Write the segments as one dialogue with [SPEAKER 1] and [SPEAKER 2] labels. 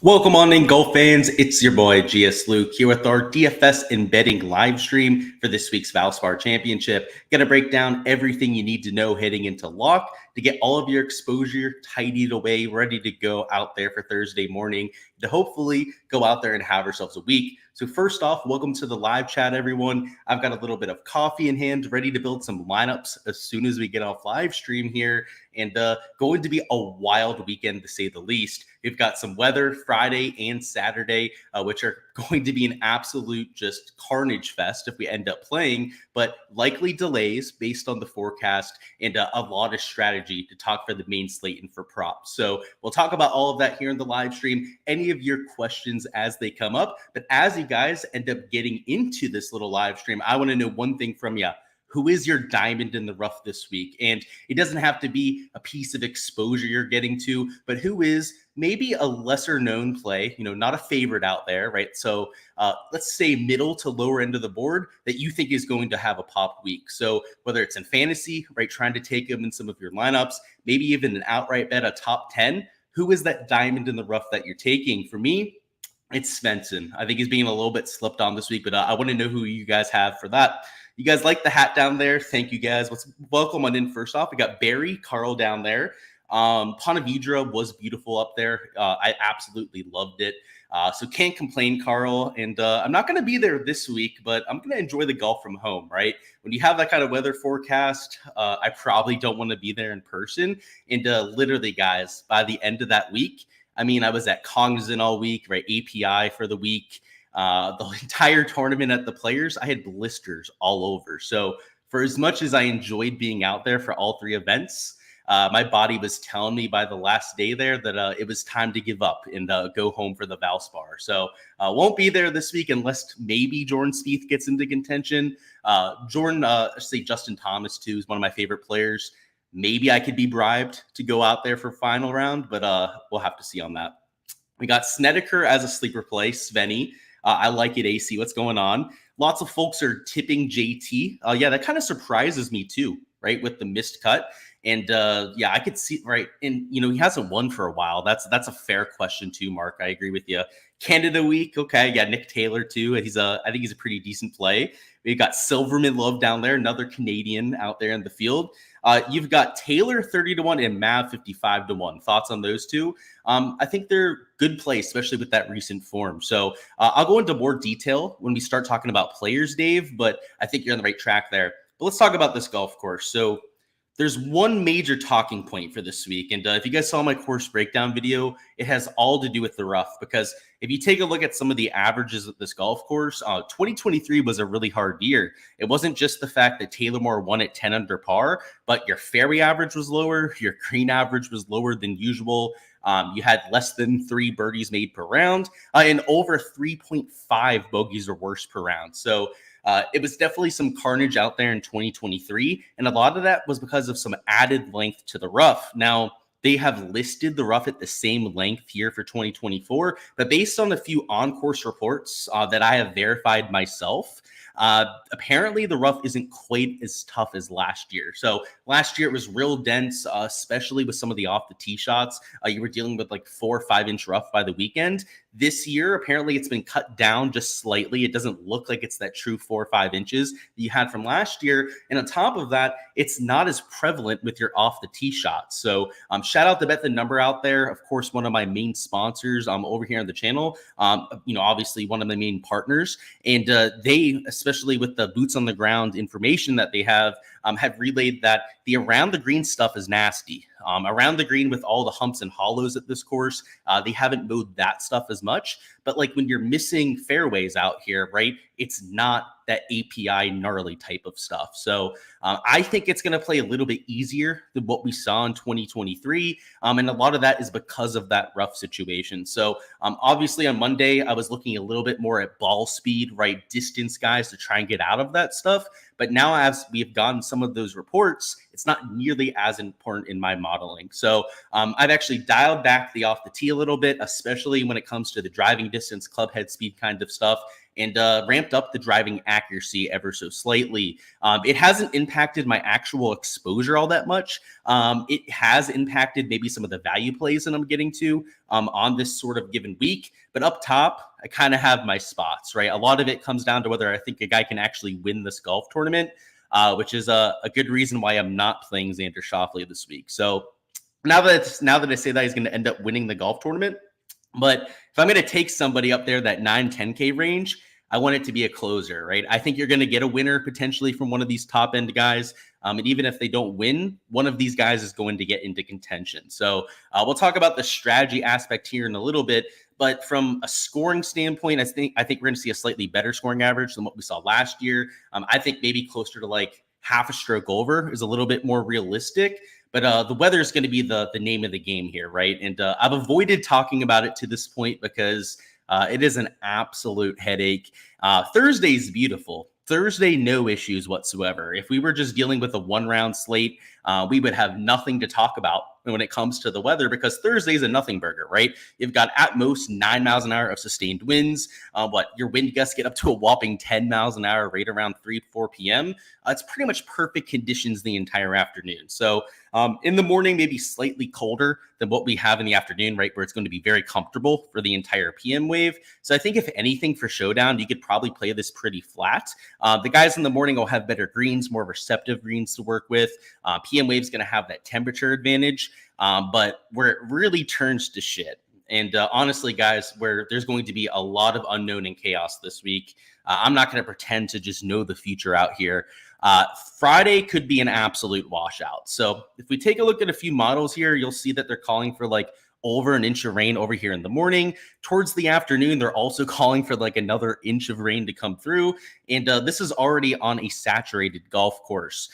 [SPEAKER 1] Welcome on in, golf fans. It's your boy Gsluke here with our DFS and betting live stream for this week's Valspar Championship. Going to break down everything you need to know heading into lock to get all of your exposure tidied away, ready to go out there for Thursday morning to hopefully go out there and have ourselves a week. So first off, welcome to the live chat, everyone. I've got a little bit of coffee in hand, ready to build some lineups as soon as we get off live stream here. And going to be a wild weekend, to say the least. We've got some weather Friday and Saturday, which are going to be an absolute just carnage fest if we end up playing, but likely delays based on the forecast and a lot of strategy to talk for the main slate and for props. So we'll talk about all of that here in the live stream, any of your questions as they come up. But as you guys end up getting into this little live stream, I want to know one thing from you. Who is your diamond in the rough this week? And it doesn't have to be a piece of exposure you're getting to, but who is maybe a lesser known play, not a favorite out there, right? So let's say middle to lower end of the board that you think is going to have a pop week. So whether it's in fantasy, right, trying to take them in some of your lineups, maybe even an outright bet, a top 10, who is that diamond in the rough that you're taking? For me, it's Svensson. I think he's being a little bit slipped on this week, but I want to know who you guys have for that. You guys like the hat down there? Thank you, guys. Let's welcome on in first off. We got Barry, Carl down there. Ponte Vedra was beautiful up there. I absolutely loved it. So can't complain, Carl. And I'm not going to be there this week, but I'm going to enjoy the golf from home, right? When you have that kind of weather forecast, I probably don't want to be there in person. And literally, guys, by the end of that week, I was at Cognizant all week, right? API for the week. The entire tournament at the Players, I had blisters all over. So for as much as I enjoyed being out there for all three events, my body was telling me by the last day there that it was time to give up and go home for the Valspar. So won't be there this week unless maybe Jordan Spieth gets into contention. Say Justin Thomas too is one of my favorite players. Maybe I could be bribed to go out there for final round, but we'll have to see on that. We got Snedeker as a sleeper play, Svenny. I like it, AC. What's going on? Lots of folks are tipping JT. Yeah, that kind of surprises me too, right? With the missed cut. And yeah, I could see, right? And, he hasn't won for a while. That's a fair question too, Mark. I agree with you. Canada week. Okay. Yeah, Nick Taylor too. I think he's a pretty decent play. We've got Silverman Love down there, another Canadian out there in the field. You've got Taylor 30-1 and Mav 55-1. Thoughts on those two? I think they're good plays, especially with that recent form. So I'll go into more detail when we start talking about players, Dave, but I think you're on the right track there. But let's talk about this golf course. So there's one major talking point for this week. And if you guys saw my course breakdown video, it has all to do with the rough, because if you take a look at some of the averages of this golf course, 2023 was a really hard year. It wasn't just the fact that Taylor Moore won at 10 under par, but your fairway average was lower. Your green average was lower than usual. You had less than 3 birdies made per round and over 3.5 bogeys or worse per round. So it was definitely some carnage out there in 2023. And a lot of that was because of some added length to the rough. Now, they have listed the rough at the same length here for 2024, but based on a few on-course reports that I have verified myself, apparently the rough isn't quite as tough as last year. So last year it was real dense, especially with some of the off the tee shots. You were dealing with like 4 or 5 inch rough by the weekend. This year, apparently it's been cut down just slightly. It doesn't look like it's that true 4 or 5 inches that you had from last year. And on top of that, it's not as prevalent with your off the tee shots. So shout out to Bet the Number out there. Of course, one of my main sponsors over here on the channel, obviously one of my main partners. And they, especially with the boots on the ground information that they have relayed that the around the green stuff is nasty. Around the green with all the humps and hollows at this course, they haven't mowed that stuff as much. But like when you're missing fairways out here, right, it's not that API gnarly type of stuff. So I think it's going to play a little bit easier than what we saw in 2023. And a lot of that is because of that rough situation. So obviously on Monday, I was looking a little bit more at ball speed, right, distance guys to try and get out of that stuff. But now as we've gotten some of those reports, it's not nearly as important in my modeling. So I've actually dialed back the off the tee a little bit, especially when it comes to the driving distance, club head speed kind of stuff. and ramped up the driving accuracy ever so slightly. It hasn't impacted my actual exposure all that much. It has impacted maybe some of the value plays that I'm getting to on this sort of given week. But up top, I kind of have my spots, right? A lot of it comes down to whether I think a guy can actually win this golf tournament, which is a good reason why I'm not playing Xander Schauffele this week. So now that I say that he's going to end up winning the golf tournament, but if I'm going to take somebody up there that 9-10K range, I want it to be a closer, right? I think you're going to get a winner potentially from one of these top end guys. And even if they don't win, one of these guys is going to get into contention. So we'll talk about the strategy aspect here in a little bit. But from a scoring standpoint, I think we're going to see a slightly better scoring average than what we saw last year. I think maybe closer to like half a stroke over is a little bit more realistic. But the weather is going to be the name of the game here, right? And I've avoided talking about it to this point because it is an absolute headache. Thursday's beautiful. Thursday, no issues whatsoever. If we were just dealing with a one-round slate, we would have nothing to talk about when it comes to the weather because Thursday's a nothing burger, right? You've got at most 9 miles an hour of sustained winds. Your wind gusts get up to a whopping 10 miles an hour right around 3-4 p.m. It's pretty much perfect conditions the entire afternoon. So in the morning, maybe slightly colder than what we have in the afternoon, right, where it's going to be very comfortable for the entire PM wave. So I think if anything for Showdown, you could probably play this pretty flat. The guys in the morning will have better greens, more receptive greens to work with. PM wave's going to have that temperature advantage, but where it really turns to shit. And honestly, guys, where there's going to be a lot of unknown and chaos this week, I'm not going to pretend to just know the future out here. Friday could be an absolute washout. So if we take a look at a few models here, you'll see that they're calling for like over an inch of rain over here in the morning. Towards the afternoon, they're also calling for like another inch of rain to come through. And this is already on a saturated golf course.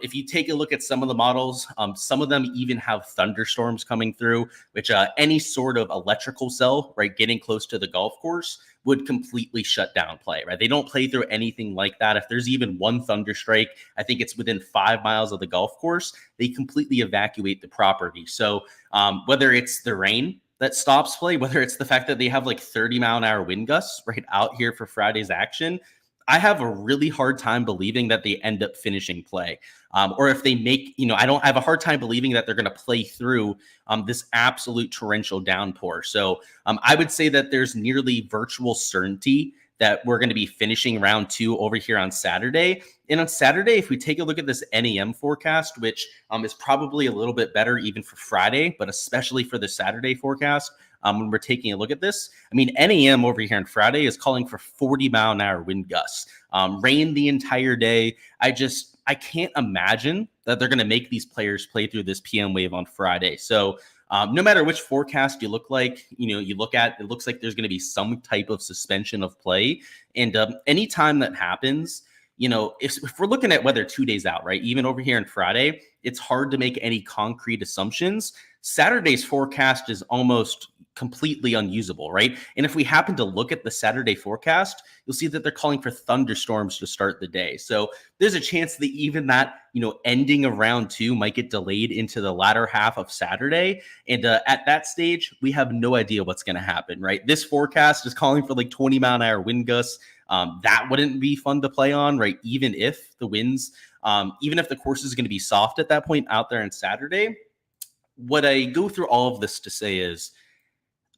[SPEAKER 1] If you take a look at some of the models, some of them even have thunderstorms coming through, which any sort of electrical cell, right, getting close to the golf course would completely shut down play, right? They don't play through anything like that. If there's even one thunderstrike, I think it's within 5 miles of the golf course, they completely evacuate the property. So whether it's the rain that stops play, whether it's the fact that they have like 30-mile-an-hour wind gusts right out here for Friday's action, I have a really hard time believing that they end up finishing play. Or if they make, I have a hard time believing that they're going to play through this absolute torrential downpour. So I would say that there's nearly virtual certainty that we're going to be finishing round 2 over here on Saturday. And on Saturday, if we take a look at this NEM forecast, which is probably a little bit better even for Friday, but especially for the Saturday forecast, when we're taking a look at this, NEM over here on Friday is calling for 40-mile-an-hour wind gusts, rain the entire day. I can't imagine that they're going to make these players play through this PM wave on Friday. So no matter which forecast you look at, it looks like there's going to be some type of suspension of play. And anytime that happens, if we're looking at weather 2 days out, right, even over here on Friday, it's hard to make any concrete assumptions. Saturday's forecast is almost completely unusable, right? And if we happen to look at the Saturday forecast, you'll see that they're calling for thunderstorms to start the day. So there's a chance that even that, ending of round 2 might get delayed into the latter half of Saturday. And at that stage, we have no idea what's going to happen, right? This forecast is calling for like 20-mile-an-hour wind gusts. That wouldn't be fun to play on, right? Even if the winds, even if the course is going to be soft at that point out there on Saturday. What I go through all of this to say is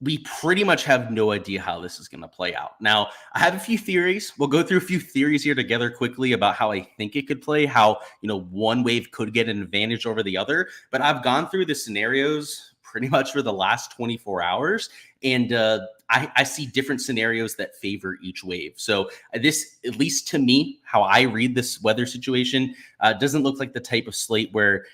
[SPEAKER 1] we pretty much have no idea how this is going to play out. Now, I have a few theories. We'll go through a few theories here together quickly about how I think it could play, how, one wave could get an advantage over the other. But I've gone through the scenarios pretty much for the last 24 hours. And I see different scenarios that favor each wave. So this, at least to me, how I read this weather situation, doesn't look like the type of slate where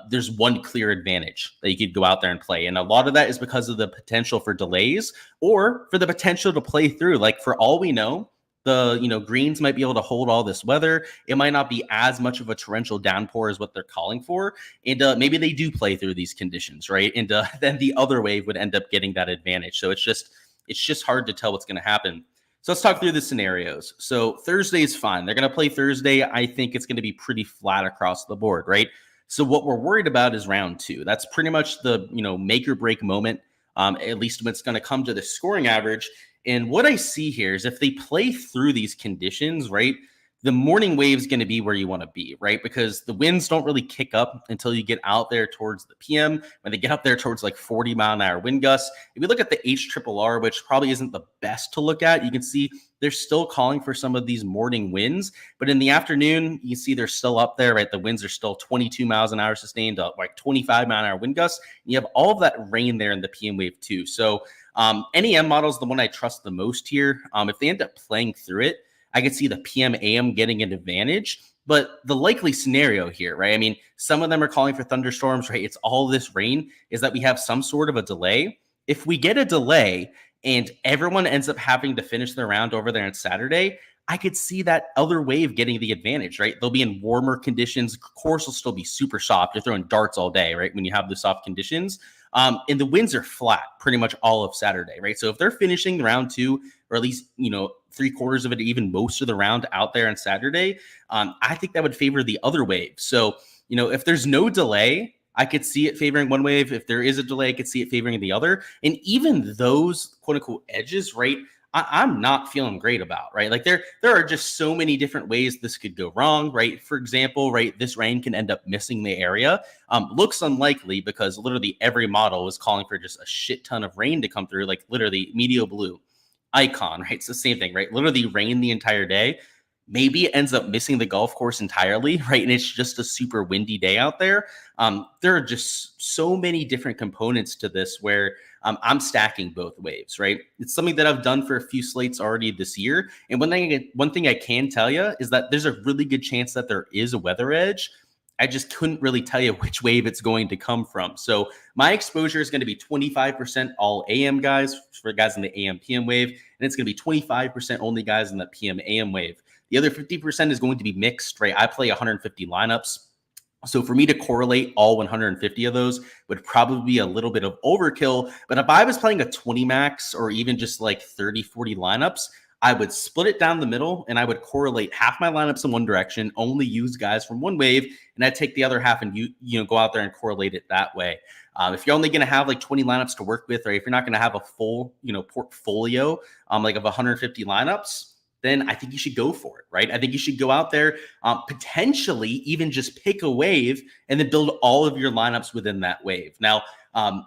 [SPEAKER 1] there's one clear advantage that you could go out there and play. And a lot of that is because of the potential for delays or for the potential to play through. Like for all we know, the greens might be able to hold all this weather. It might not be as much of a torrential downpour as what they're calling for. And maybe they do play through these conditions, right? And then the other wave would end up getting that advantage. So it's just hard to tell what's going to happen. So let's talk through the scenarios. So Thursday is fine. They're going to play Thursday. I think it's going to be pretty flat across the board, right? So what we're worried about is round 2. That's pretty much the make or break moment, at least when it's going to come to the scoring average. And what I see here is if they play through these conditions, right, the morning wave is going to be where you want to be, right? Because the winds don't really kick up until you get out there towards the PM. When they get up there towards like 40-mile-an-hour wind gusts, if you look at the HRRR, which probably isn't the best to look at, you can see they're still calling for some of these morning winds. But in the afternoon, you see they're still up there, right? The winds are still 22 miles an hour sustained, like 25-mile-an-hour wind gusts. And you have all of that rain there in the PM wave too. So NEM model is the one I trust the most here. If they end up playing through it, I could see the PM AM getting an advantage, but the likely scenario here, right? I mean, some of them are calling for thunderstorms, right? It's all this rain, is that we have some sort of a delay. If we get a delay and everyone ends up having to finish their round over there on Saturday, I could see that other wave getting the advantage, right? They'll be in warmer conditions. Course will still be super soft. You're throwing darts all day, right? When you have the soft conditions. And the winds are flat pretty much all of Saturday, right? So if they're finishing round 2, or at least, 3/4 of it, even most of the round out there on Saturday, I think that would favor the other wave. So, if there's no delay, I could see it favoring one wave. If there is a delay, I could see it favoring the other. And even those quote unquote edges, right? I'm not feeling great about, right? Like there are just so many different ways this could go wrong, right? For example, right, this rain can end up missing the area. Looks unlikely because literally every model is calling for just a shit ton of rain to come through, like literally Meteor Blue, Icon, right? It's the same thing, right? Literally rain the entire day. Maybe it ends up missing the golf course entirely, right? And it's just a super windy day out there. There are just so many different components to this where I'm stacking both waves, right? It's something that I've done for a few slates already this year. And one thing I can tell you is that there's a really good chance that there is a weather edge. I just couldn't really tell you which wave it's going to come from. So my exposure is going to be 25% all AM guys for guys in the AM PM wave, and it's going to be 25% only guys in the PM AM wave. The other 50% is going to be mixed, right? I play 150 lineups. So for me to correlate all 150 of those would probably be a little bit of overkill. But if I was playing a 20 max or even just like 30, 40 lineups, I would split it down the middle and I would correlate half my lineups in one direction, only use guys from one wave, and I'd take the other half and go out there and correlate it that way. If you're only going to have like 20 lineups to work with, or if you're not going to have a full portfolio like of 150 lineups, then I think you should go for it, right? I think you should go out there, potentially even just pick a wave and then build all of your lineups within that wave. Now,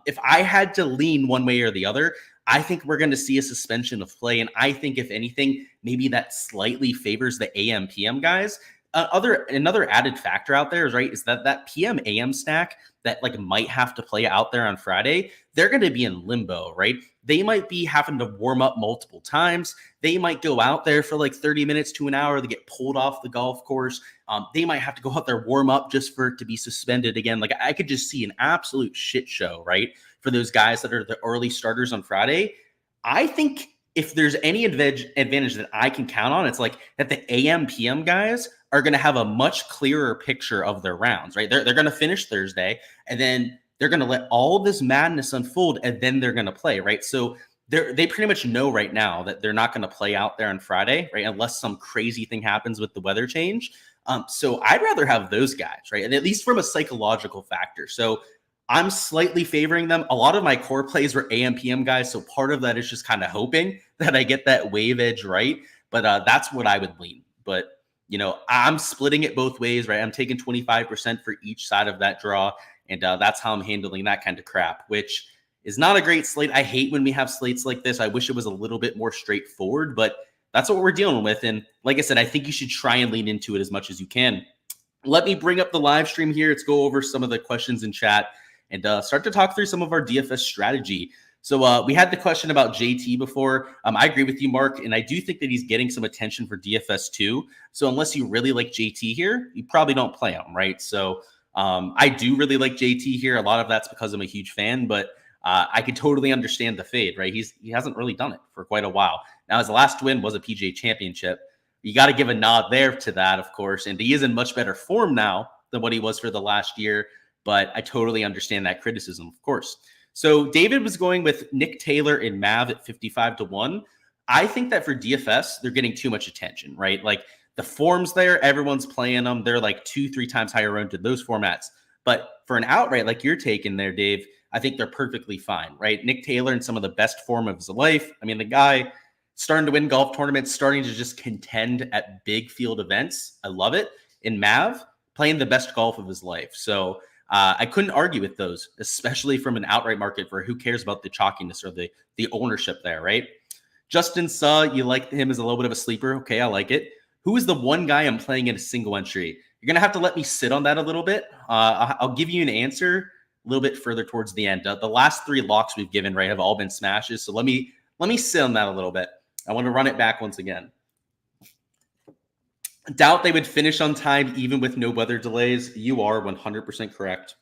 [SPEAKER 1] if I had to lean one way or the other, I think we're going to see a suspension of play. And I think, if anything, maybe that slightly favors the AM PM guys. Another added factor out there is that PM AM stack that like might have to play out there on Friday, they're going to be in limbo, right? They might be having to warm up multiple times. They might go out there for like 30 minutes to an hour. They get pulled off the golf course. They might have to go out there, warm up just for it to be suspended again. Like I could just see an absolute shit show, right? For those guys that are the early starters on Friday. I think if there's any advantage that I can count on, it's like that the AM PM guys are going to have a much clearer picture of their rounds, right? They're going to finish Thursday, and then they're going to let all this madness unfold, and then they're going to play, right? So they pretty much know right now that they're not going to play out there on Friday, right? Unless some crazy thing happens with the weather change. So I'd rather have those guys, right? And at least from a psychological factor. So I'm slightly favoring them. A lot of my core plays were AM PM guys, so part of that is just kind of hoping that I get that wave edge right. But that's what I would lean. But I'm splitting it both ways, right? I'm taking 25% for each side of that draw, and that's how I'm handling that kind of crap, which is not a great slate. I hate when we have slates like this. I wish it was a little bit more straightforward, but that's what we're dealing with. And like I said, I think you should try and lean into it as much as you can. Let me bring up the live stream here. Let's go over some of the questions in chat and start to talk through some of our DFS strategy. So we had the question about JT before. I agree with you, Mark, and I do think that he's getting some attention for DFS too. So unless you really like JT here, you probably don't play him, right? So I do really like JT here. A lot of that's because I'm a huge fan, but I could totally understand the fade, right? He hasn't really done it for quite a while. Now, his last win was a PGA Championship. You got to give a nod there to that, of course, and he is in much better form now than what he was for the last year, but I totally understand that criticism, of course. So David was going with Nick Taylor and Mav at 55-1. I think that for DFS, they're getting too much attention, right? Like the forms there, everyone's playing them. They're like 2-3 times higher owned to those formats. But for an outright like you're taking there, Dave, I think they're perfectly fine, right? Nick Taylor in some of the best form of his life. I mean, the guy starting to win golf tournaments, starting to just contend at big field events. I love it. In Mav, playing the best golf of his life. So I couldn't argue with those, especially from an outright market for who cares about the chalkiness or the ownership there, right? Justin Suh, you like him as a little bit of a sleeper. Okay, I like it. Who is the one guy I'm playing in a single entry? You're going to have to let me sit on that a little bit. I'll give you an answer a little bit further towards the end. The last 3 locks we've given, right, have all been smashes. So let me sit on that a little bit. I want to run it back once again. Doubt they would finish on time even with no weather delays. You are 100% correct.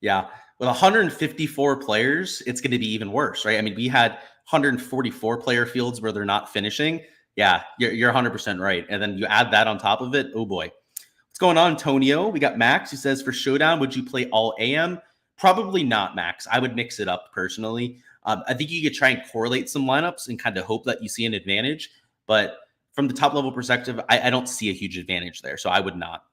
[SPEAKER 1] Yeah, with 154 players, it's going to be even worse, right? I mean, we had 144 player fields where they're not finishing. Yeah, you're 100% right. And then you add that on top of it. Oh boy. What's going on, Antonio? We got Max who says, for Showdown, would you play all AM? Probably not, Max. I would mix it up personally. I think you could try and correlate some lineups and kind of hope that you see an advantage. But from the top level perspective, I don't see a huge advantage there. So I would not.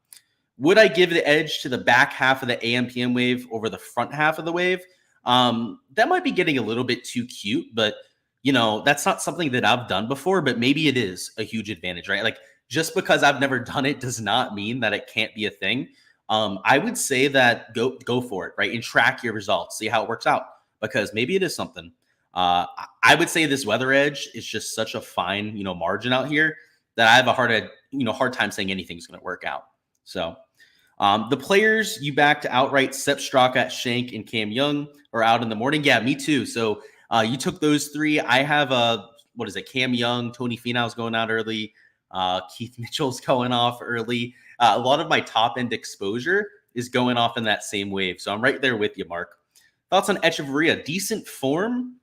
[SPEAKER 1] Would I give the edge to the back half of the AM PM wave over the front half of the wave? That might be getting a little bit too cute, but that's not something that I've done before, but maybe it is a huge advantage, right? Like, just because I've never done it does not mean that it can't be a thing. I would say that go for it, right? And track your results, see how it works out, because maybe it is something. I would say this weather edge is just such a fine, margin out here that I have a hard time saying anything's going to work out. So the players you backed outright, Sepp Straka, Shank, and Cam Young are out in the morning. Yeah, me too. So you took those 3. I have Cam Young, Tony Finau's going out early. Keith Mitchell's going off early. A lot of my top end exposure is going off in that same wave. So I'm right there with you, Mark. Thoughts on Echeverria? Decent form.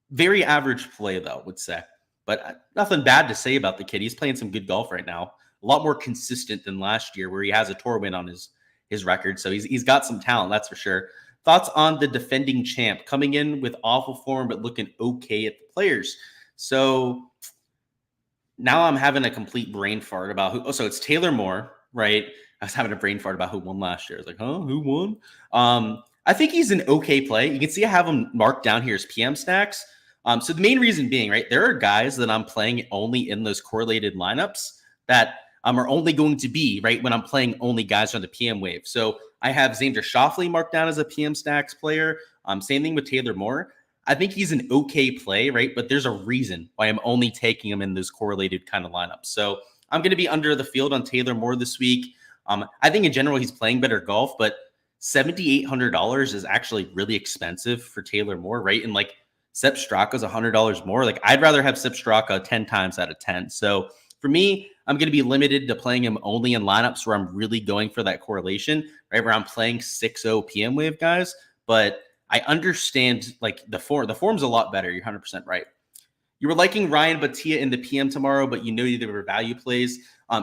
[SPEAKER 1] Very average play though, would say, but nothing bad to say about the kid. He's playing some good golf right now. A lot more consistent than last year where he has a tour win on his record. So he's got some talent, that's for sure. Thoughts on the defending champ coming in with awful form, but looking okay at the players. So now I'm having a complete brain fart about who. Oh, so it's Taylor Moore, right? I was having a brain fart about who won last year. I was like, who won? I think he's an okay play. You can see I have him marked down here as PM stacks. So the main reason being, right, there are guys that I'm playing only in those correlated lineups that are only going to be, right, when I'm playing only guys on the PM wave. So I have Xander Schauffele marked down as a PM stacks player. Same thing with Taylor Moore. I think he's an okay play, right? But there's a reason why I'm only taking him in those correlated kind of lineups. So I'm going to be under the field on Taylor Moore this week. I think in general, he's playing better golf, but $7,800 is actually really expensive for Taylor Moore, right? And like Sepp Straka is $100 more. Like I'd rather have Sepp Straka 10 times out of 10. So for me, I'm going to be limited to playing him only in lineups where I'm really going for that correlation, right? Where I'm playing 6-0 PM wave guys, but I understand like the form's a lot better. You're 100% right. You were liking Ryan Batia in the PM tomorrow, but they were value plays.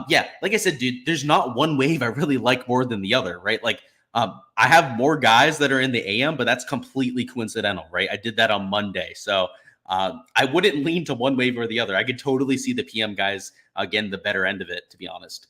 [SPEAKER 1] Yeah, like I said, dude, there's not one wave I really like more than the other, right? Like I have more guys that are in the AM, but that's completely coincidental, right? I did that on Monday. So I wouldn't lean to one wave or the other. I could totally see the PM guys, again, the better end of it, to be honest.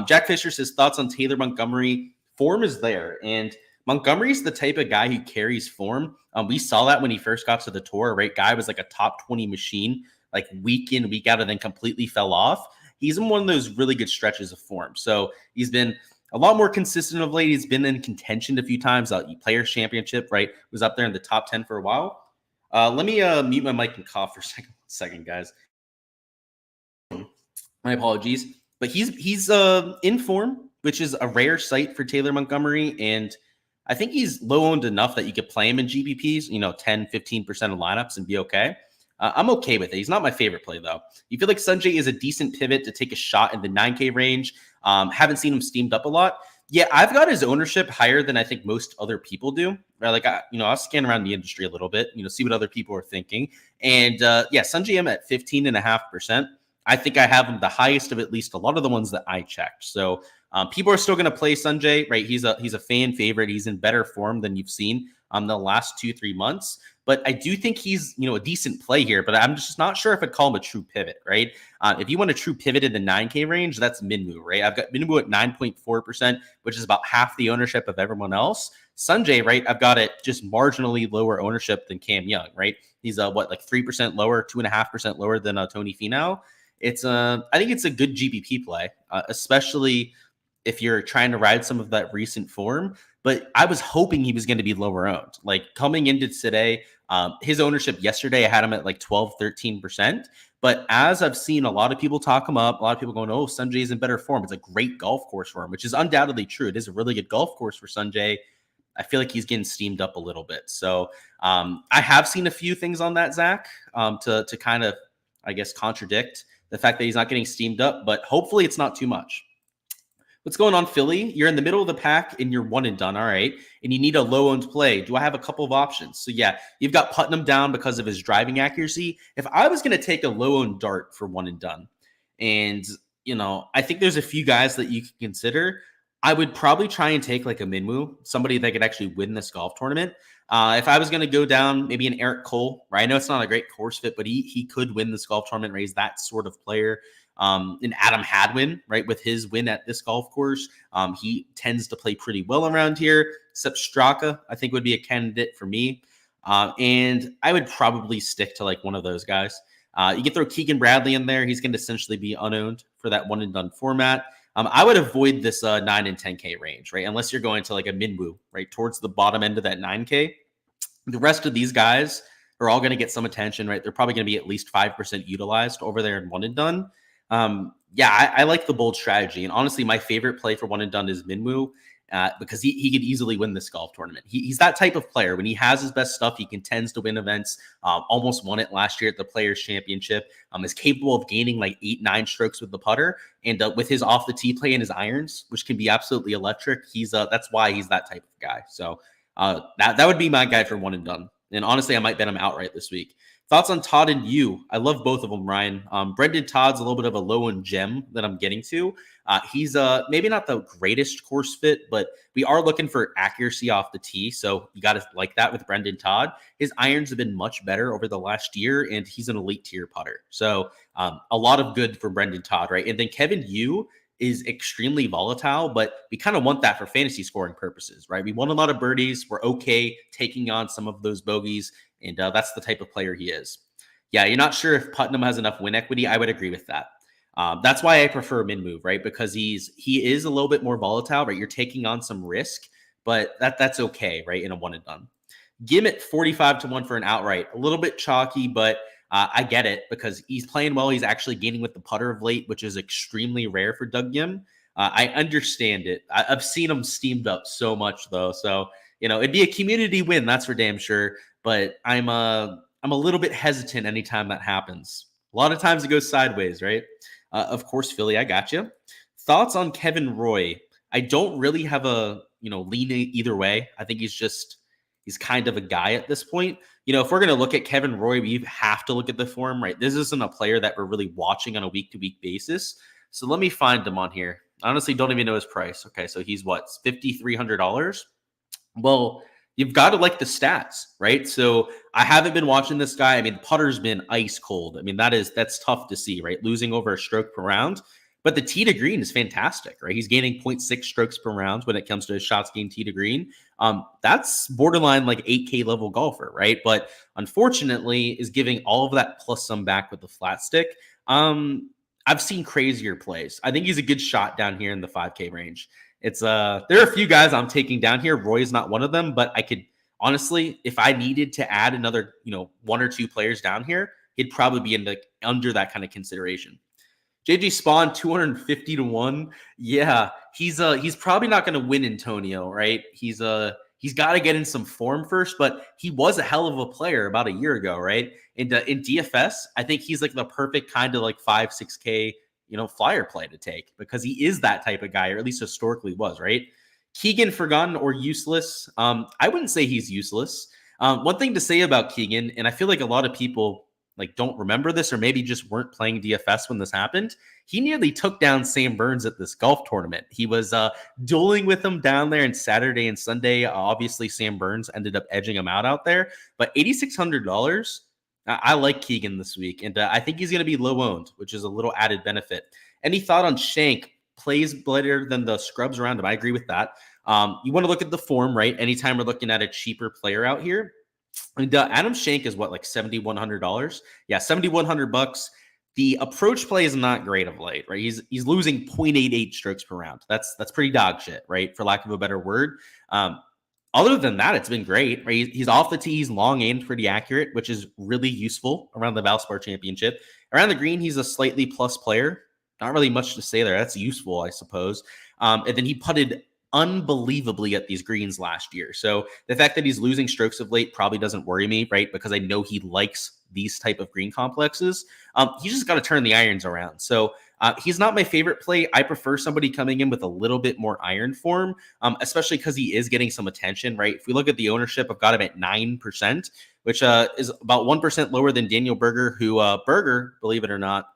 [SPEAKER 1] Jack Fisher says, thoughts on Taylor Montgomery? Form is there, and Montgomery's the type of guy who carries form. We saw that when he first got to the tour, right? Guy was like a top 20 machine, like week in, week out, and then completely fell off. He's in one of those really good stretches of form. So he's been a lot more consistent of late. He's been in contention a few times. Players Championship, right? Was up there in the top 10 for a while. Let me mute my mic and cough for a second, guys. My apologies. But he's in form, which is a rare sight for Taylor Montgomery. And I think he's low owned enough that you could play him in GPPs, 10, 15% of lineups and be okay. I'm okay with it. He's not my favorite play, though. You feel like Sanjay is a decent pivot to take a shot in the 9K range. Haven't seen him steamed up a lot. Yeah, I've got his ownership higher than I think most other people do. Right? Like, I'll scan around the industry a little bit, see what other people are thinking. And Sanjay, I'm at 15.5%. I think I have him the highest of at least a lot of the ones that I checked. So people are still going to play Sanjay, right? He's a fan favorite. He's in better form than you've seen. the last 2-3 months. But I do think he's, a decent play here, but I'm just not sure if I'd call him a true pivot, right? If you want a true pivot in the 9K range, that's Minwoo, right? I've got Minwoo at 9.4%, which is about half the ownership of everyone else. Sanjay, right? I've got it just marginally lower ownership than Cam Young, right? He's like 3% lower, 2.5% lower than Tony Finau. I think it's a good GPP play, especially if you're trying to ride some of that recent form. But I was hoping he was going to be lower owned. Like coming into today, his ownership yesterday, I had him at like 12, 13%. But as I've seen a lot of people talk him up, a lot of people going, oh, Sanjay's in better form. It's a great golf course for him, which is undoubtedly true. It is a really good golf course for Sanjay. I feel like he's getting steamed up a little bit. So I have seen a few things on that, Zach, to kind of, I guess, contradict the fact that he's not getting steamed up. But hopefully it's not too much. What's going on, Philly? You're in the middle of the pack and you're one and done. All right. And you need a low owned play. Do I have a couple of options? So, yeah, you've got Putnam down because of his driving accuracy. If I was going to take a low owned dart for one and done, and, I think there's a few guys that you can consider, I would probably try and take like a Minwoo, somebody that could actually win this golf tournament. If I was going to go down, maybe an Eric Cole, right? I know it's not a great course fit, but he could win this golf tournament, raise that sort of player. And Adam Hadwin, right, with his win at this golf course, he tends to play pretty well around here. Except Straka, I think would be a candidate for me. And I would probably stick to like one of those guys. You can throw Keegan Bradley in there. He's going to essentially be unowned for that one and done format. I would avoid this 9 and 10K range, right? Unless you're going to like a Minwoo, right, towards the bottom end of that 9K. The rest of these guys are all going to get some attention, right? They're probably going to be at least 5% utilized over there in one and done. I like the bold strategy. And honestly, my favorite play for one and done is Minwoo because he could easily win this golf tournament. He's that type of player. When he has his best stuff, he tends to win events. Almost won it last year at the Players Championship. Is capable of gaining like 8-9 strokes with the putter. And with his off the tee play and his irons, which can be absolutely electric, that's why he's that type of guy. So that would be my guy for one and done. And honestly, I might bet him outright this week. Thoughts on Todd and you? I love both of them, Ryan. Brendan Todd's a little bit of a low-end gem that I'm getting to. He's maybe not the greatest course fit, but we are looking for accuracy off the tee. So you got to like that with Brendan Todd. His irons have been much better over the last year, and he's an elite tier putter. So a lot of good for Brendan Todd, right? And then Kevin Yu is extremely volatile, but we kind of want that for fantasy scoring purposes, right? We want a lot of birdies. We're okay taking on some of those bogeys, and that's the type of player he is. Yeah, you're not sure if Putnam has enough win equity. I would agree with that. That's why I prefer Minwoo, right? Because he is a little bit more volatile, right? You're taking on some risk, but that's okay, right? In a one and done. Gim at 45-1 for an outright. A little bit chalky, but I get it because he's playing well. He's actually gaining with the putter of late, which is extremely rare for Doug Gim. I understand it. I've seen him steamed up so much, though. So, it'd be a community win. That's for damn sure. But I'm a little bit hesitant anytime that happens. A lot of times it goes sideways, right? Of course, Philly, I got you. Thoughts on Kevin Roy? I don't really have a, lean either way. I think he's kind of a guy at this point. If we're going to look at Kevin Roy, we have to look at the form, right? This isn't a player that we're really watching on a week-to-week basis. So let me find him on here. I honestly don't even know his price. Okay, so he's what, $5,300? Well, you've got to like the stats, right? So I haven't been watching this guy. I mean, the putter's been ice cold. I mean, that's tough to see, right? Losing over a stroke per round. But the tee to green is fantastic, right? He's gaining 0.6 strokes per round when it comes to his shots gained tee to green. That's borderline like 8K level golfer, right? But unfortunately is giving all of that plus some back with the flat stick. I've seen crazier plays. I think he's a good shot down here in the 5K range. There are a few guys I'm taking down here. Roy's not one of them, but I could honestly, if I needed to add another, one or two players down here, he'd probably be under that kind of consideration. JJ Spawn 250-1. Yeah, he's probably not going to win Antonio, right? He's got to get in some form first, but he was a hell of a player about a year ago, right? In DFS, I think he's like the perfect kind of like 5-6K, flyer play to take because he is that type of guy, or at least historically was, right? Keegan, forgotten or useless? I wouldn't say he's useless. One thing to say about Keegan, and I feel like a lot of people like don't remember this or maybe just weren't playing DFS when this happened, he nearly took down Sam Burns at this golf tournament. He was dueling with him down there on Saturday and Sunday. Obviously, Sam Burns ended up edging him out there, but $8,600. I like Keegan this week, and I think he's going to be low owned, which is a little added benefit. Any thought on Shank? Plays better than the scrubs around him. I agree with that. You want to look at the form, right? Anytime we're looking at a cheaper player out here. And Adam Shank is what, like $7,100? Yeah, $7,100. The approach play is not great of late, right? He's losing 0.88 strokes per round. That's pretty dog shit, right? For lack of a better word. Other than that, it's been great, right? He's off the tee, he's long and pretty accurate, which is really useful around the Valspar Championship. Around the green, he's a slightly plus player. Not really much to say there. That's useful, I suppose. And then he putted unbelievably at these greens last year. So the fact that he's losing strokes of late probably doesn't worry me, right? Because I know he likes these type of green complexes. He just got to turn the irons around. So he's not my favorite play. I prefer somebody coming in with a little bit more iron form, especially because he is getting some attention, right? If we look at the ownership, I've got him at 9%, which is about 1% lower than Daniel Berger, who Berger, believe it or not,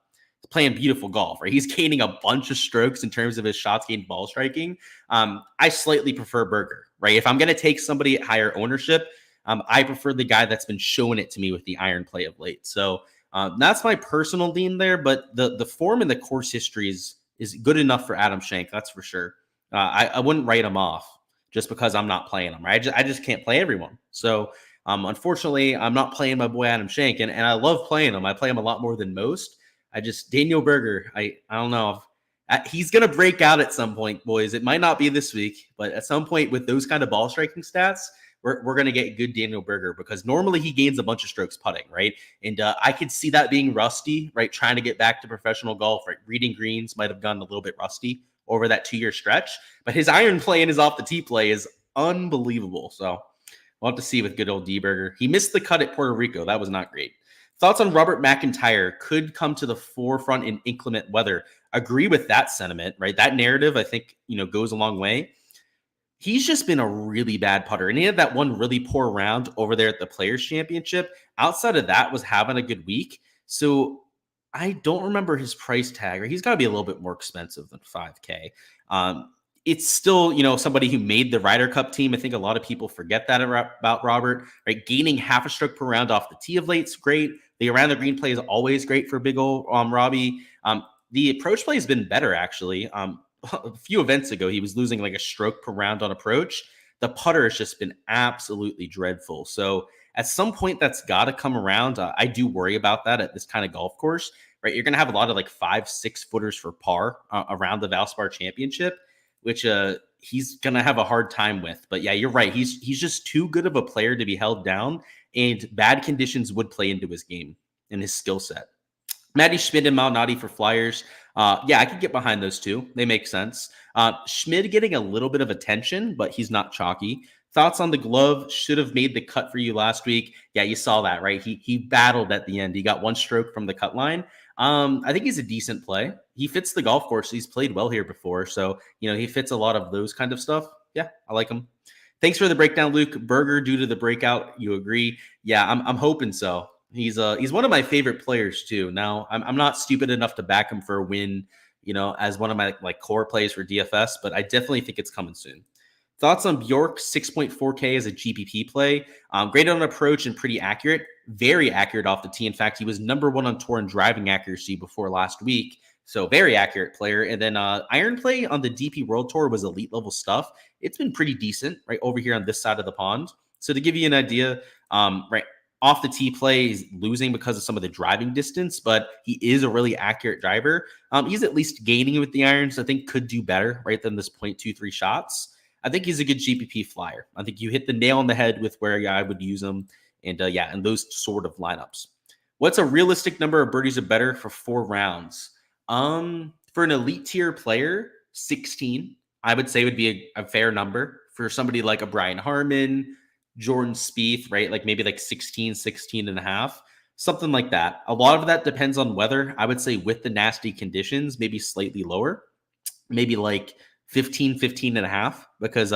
[SPEAKER 1] playing beautiful golf, right? He's gaining a bunch of strokes in terms of his shots gained ball striking. I slightly prefer Berger, right? If I'm going to take somebody at higher ownership, I prefer the guy that's been showing it to me with the iron play of late. So that's my personal lean there, but the form and the course history is good enough for Adam Shank, that's for sure. I wouldn't write him off just because I'm not playing him, right? I just can't play everyone. So unfortunately, I'm not playing my boy Adam Shank, and I love playing him. I play him a lot more than most. Daniel Berger, I don't know. He's going to break out at some point, boys. It might not be this week, but at some point with those kind of ball striking stats, we're going to get good Daniel Berger because normally he gains a bunch of strokes putting, right? And I could see that being rusty, right? Trying to get back to professional golf, right? Reading greens might have gone a little bit rusty over that 2-year stretch, but his iron play and his off the tee play is unbelievable. So we'll have to see with good old D Berger. He missed the cut at Puerto Rico. That was not great. Thoughts on Robert McIntyre could come to the forefront in inclement weather. Agree with that sentiment, right? That narrative, I think, goes a long way. He's just been a really bad putter. And he had that one really poor round over there at the Players Championship. Outside of that, was having a good week. So I don't remember his price tag, or he's got to be a little bit more expensive than $5K. It's still, somebody who made the Ryder Cup team. I think a lot of people forget that about Robert, right? Gaining half a stroke per round off the tee of late's great. The around the green play is always great for big old Robbie. The approach play has been better, actually. A few events ago, he was losing like a stroke per round on approach. The putter has just been absolutely dreadful. So at some point, that's got to come around. I do worry about that at this kind of golf course, right? You're going to have a lot of like 5-6 footers for par around the Valspar Championship, which he's going to have a hard time with. But yeah, you're right. He's just too good of a player to be held down, and bad conditions would play into his game and his skill set. Matty Schmid and Malnati for Flyers. Yeah, I could get behind those two. They make sense. Schmid getting a little bit of attention, but he's not chalky. Thoughts on the glove? Should have made the cut for you last week. Yeah, you saw that, right? He battled at the end. He got one stroke from the cut line. I think he's a decent play. He fits the golf course. He's played well here before. So, he fits a lot of those kind of stuff. Yeah, I like him. Thanks for the breakdown, Luke. Berger due to the breakout. You agree? Yeah, I'm hoping so. He's one of my favorite players too. Now, I'm not stupid enough to back him for a win, as one of my core plays for DFS, but I definitely think it's coming soon. Thoughts on Bjork? 6.4K as a GPP play. Great on approach and pretty accurate. Very accurate off the tee. In fact, he was number 1 on tour in driving accuracy before last week. So very accurate player. And then iron play on the DP World Tour was elite level stuff. It's been pretty decent right over here on this side of the pond. So to give you an idea, right off the tee play, he's losing because of some of the driving distance, but he is a really accurate driver. He's at least gaining with the irons. I think could do better right than this 0.23 shots. I think he's a good GPP flyer. I think you hit the nail on the head with where I would use him. And and those sort of lineups. What's a realistic number of birdies or better for 4 rounds? For an elite tier player, 16, I would say would be a fair number. For somebody like a Brian Harmon, Jordan Spieth, right? Like maybe like 16 and a half, something like that. A lot of that depends on weather. I would say with the nasty conditions, maybe slightly lower, maybe like 15 and a half, because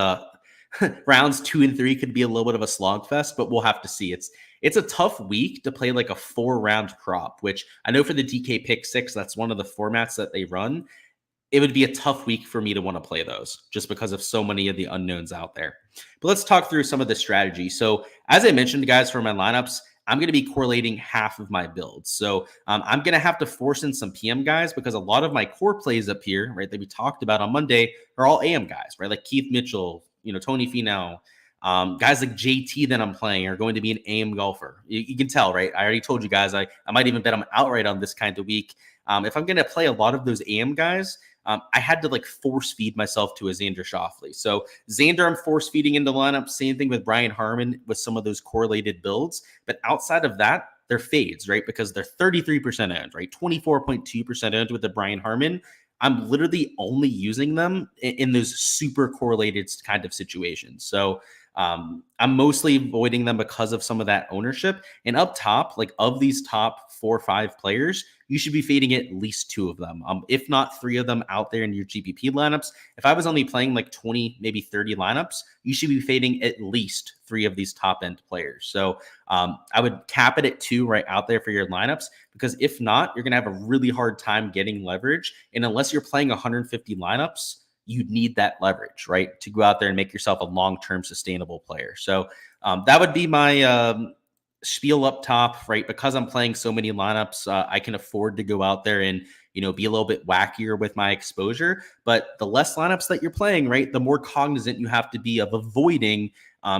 [SPEAKER 1] rounds 2 and 3 could be a little bit of a slog fest, but we'll have to see. it's a tough week to play like a 4-round crop, which I know for the DK Pick 6, that's one of the formats that they run. It would be a tough week for me to want to play those just because of so many of the unknowns out there. But let's talk through some of the strategy. So as I mentioned, guys, for my lineups, I'm going to be correlating half of my builds. So I'm going to have to force in some PM guys because a lot of my core plays up here, right, that we talked about on Monday are all AM guys, right? Like Keith Mitchell, Tony Finau, guys like JT that I'm playing are going to be an AM golfer. You can tell, right? I already told you guys, I might even bet them outright on this kind of week. If I'm going to play a lot of those AM guys, I had to like force feed myself to a Xander Schauffele. So Xander, I'm force feeding into lineup. Same thing with Brian Harman with some of those correlated builds. But outside of that, they're fades, right? Because they're 33% owned, right? 24.2% owned with the Brian Harman. I'm literally only using them in those super correlated kind of situations. So I'm mostly avoiding them because of some of that ownership. And up top, like of these top 4 or 5 players, you should be fading at least 2 of them, if not 3 of them out there in your GPP lineups. If I was only playing like 20, maybe 30 lineups, you should be fading at least 3 of these top end players. So I would cap it at 2 right out there for your lineups, because if not, you're going to have a really hard time getting leverage. And unless you're playing 150 lineups, you need that leverage, right, to go out there and make yourself a long-term sustainable player. So that would be my spiel up top, right? Because I'm playing so many lineups, I can afford to go out there and, be a little bit wackier with my exposure. But the less lineups that you're playing, right, the more cognizant you have to be of avoiding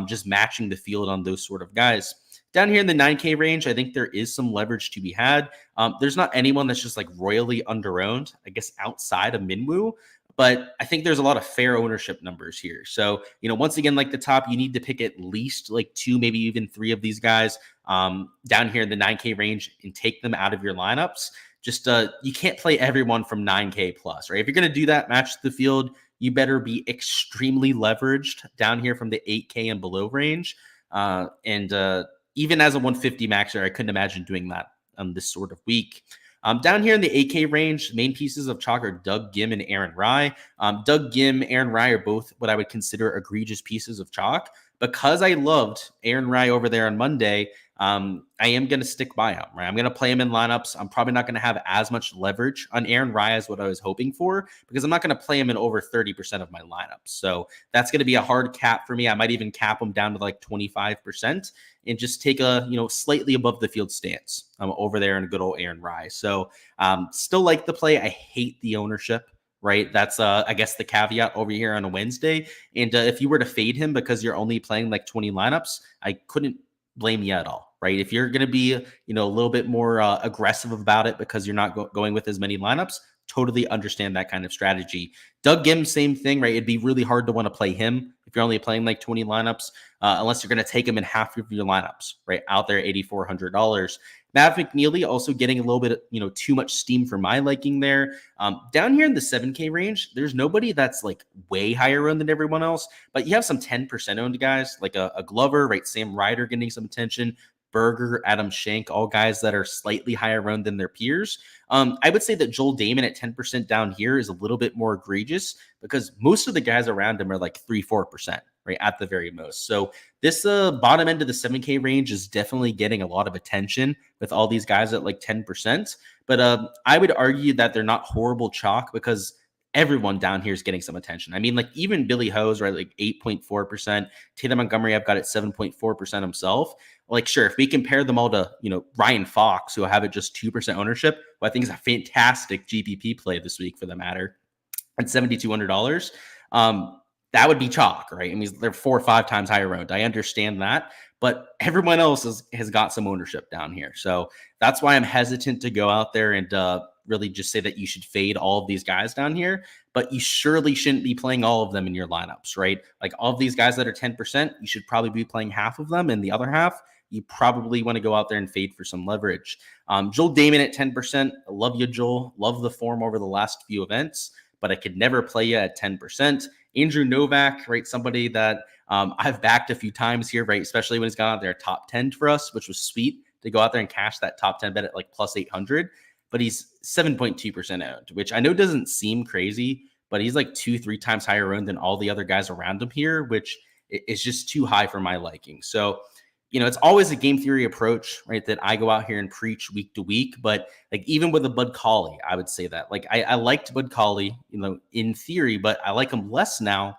[SPEAKER 1] just matching the field on those sort of guys. Down here in the 9K range, I think there is some leverage to be had. There's not anyone that's just like royally underowned, I guess, outside of Minwoo. But I think there's a lot of fair ownership numbers here. So, once again, like the top, you need to pick at least like 2, maybe even 3 of these guys down here in the 9K range and take them out of your lineups. Just you can't play everyone from 9K plus, right? If you're going to do that, match the field, you better be extremely leveraged down here from the 8K and below range. And even as a 150 maxer, I couldn't imagine doing that on this sort of week. Down here in the 8K range, main pieces of chalk are Doug Gim and Aaron Rye. Doug Gim, Aaron Rye are both what I would consider egregious pieces of chalk. Because I loved Aaron Rye over there on Monday, I am going to stick by him, right? I'm going to play him in lineups. I'm probably not going to have as much leverage on Aaron Rye as what I was hoping for, because I'm not going to play him in over 30% of my lineups. So that's going to be a hard cap for me. I might even cap him down to like 25% and just take a, slightly above the field stance over there in a good old Aaron Rye. So still like the play. I hate the ownership. Right. That's, I guess, the caveat over here on a Wednesday. And if you were to fade him because you're only playing like 20 lineups, I couldn't blame you at all. Right. If you're going to be, a little bit more aggressive about it because you're not going with as many lineups, totally understand that kind of strategy. Doug Gim, same thing, right? It'd be really hard to want to play him if you're only playing like 20 lineups, unless you're going to take him in half of your lineups, right? Out there, $8,400. Matt McNeely also getting a little bit, too much steam for my liking there. Down here in the 7K range, there's nobody that's like way higher owned than everyone else, but you have some 10% owned guys like a Glover, right? Sam Ryder getting some attention. Berger, Adam Schenk, all guys that are slightly higher owned than their peers. I would say that Joel Damon at 10% down here is a little bit more egregious because most of the guys around him are like 3-4%, right, at the very most. So this bottom end of the 7K range is definitely getting a lot of attention with all these guys at like 10%. But I would argue that they're not horrible chalk because everyone down here is getting some attention. I mean, like even Billy Hose, right, like 8.4%. Tatum Montgomery, I've got it 7.4% himself. Like, sure, if we compare them all to, Ryan Fox, who have it just 2% ownership, who I think is a fantastic GPP play this week for the matter, at $7,200, that would be chalk, right? I mean, they're 4 or 5 times higher owned. I understand that, but everyone else has got some ownership down here. So that's why I'm hesitant to go out there and really just say that you should fade all of these guys down here, but you surely shouldn't be playing all of them in your lineups, right? Like all of these guys that are 10%, you should probably be playing half of them, and the other half, you probably want to go out there and fade for some leverage. Joel Damon at 10%. I love you, Joel. Love the form over the last few events, but I could never play you at 10%. Andrew Novak, right? Somebody that I've backed a few times here, right? Especially when he's gone out there top 10 for us, which was sweet to go out there and cash that top 10 bet at like plus 800. But he's 7.2% owned, which I know doesn't seem crazy, but he's like 2-3 times higher owned than all the other guys around him here, which is just too high for my liking. So, it's always a game theory approach, right, that I go out here and preach week to week. But like even with a Bud Colley, I would say that like I liked Bud Colley, in theory, but I like him less now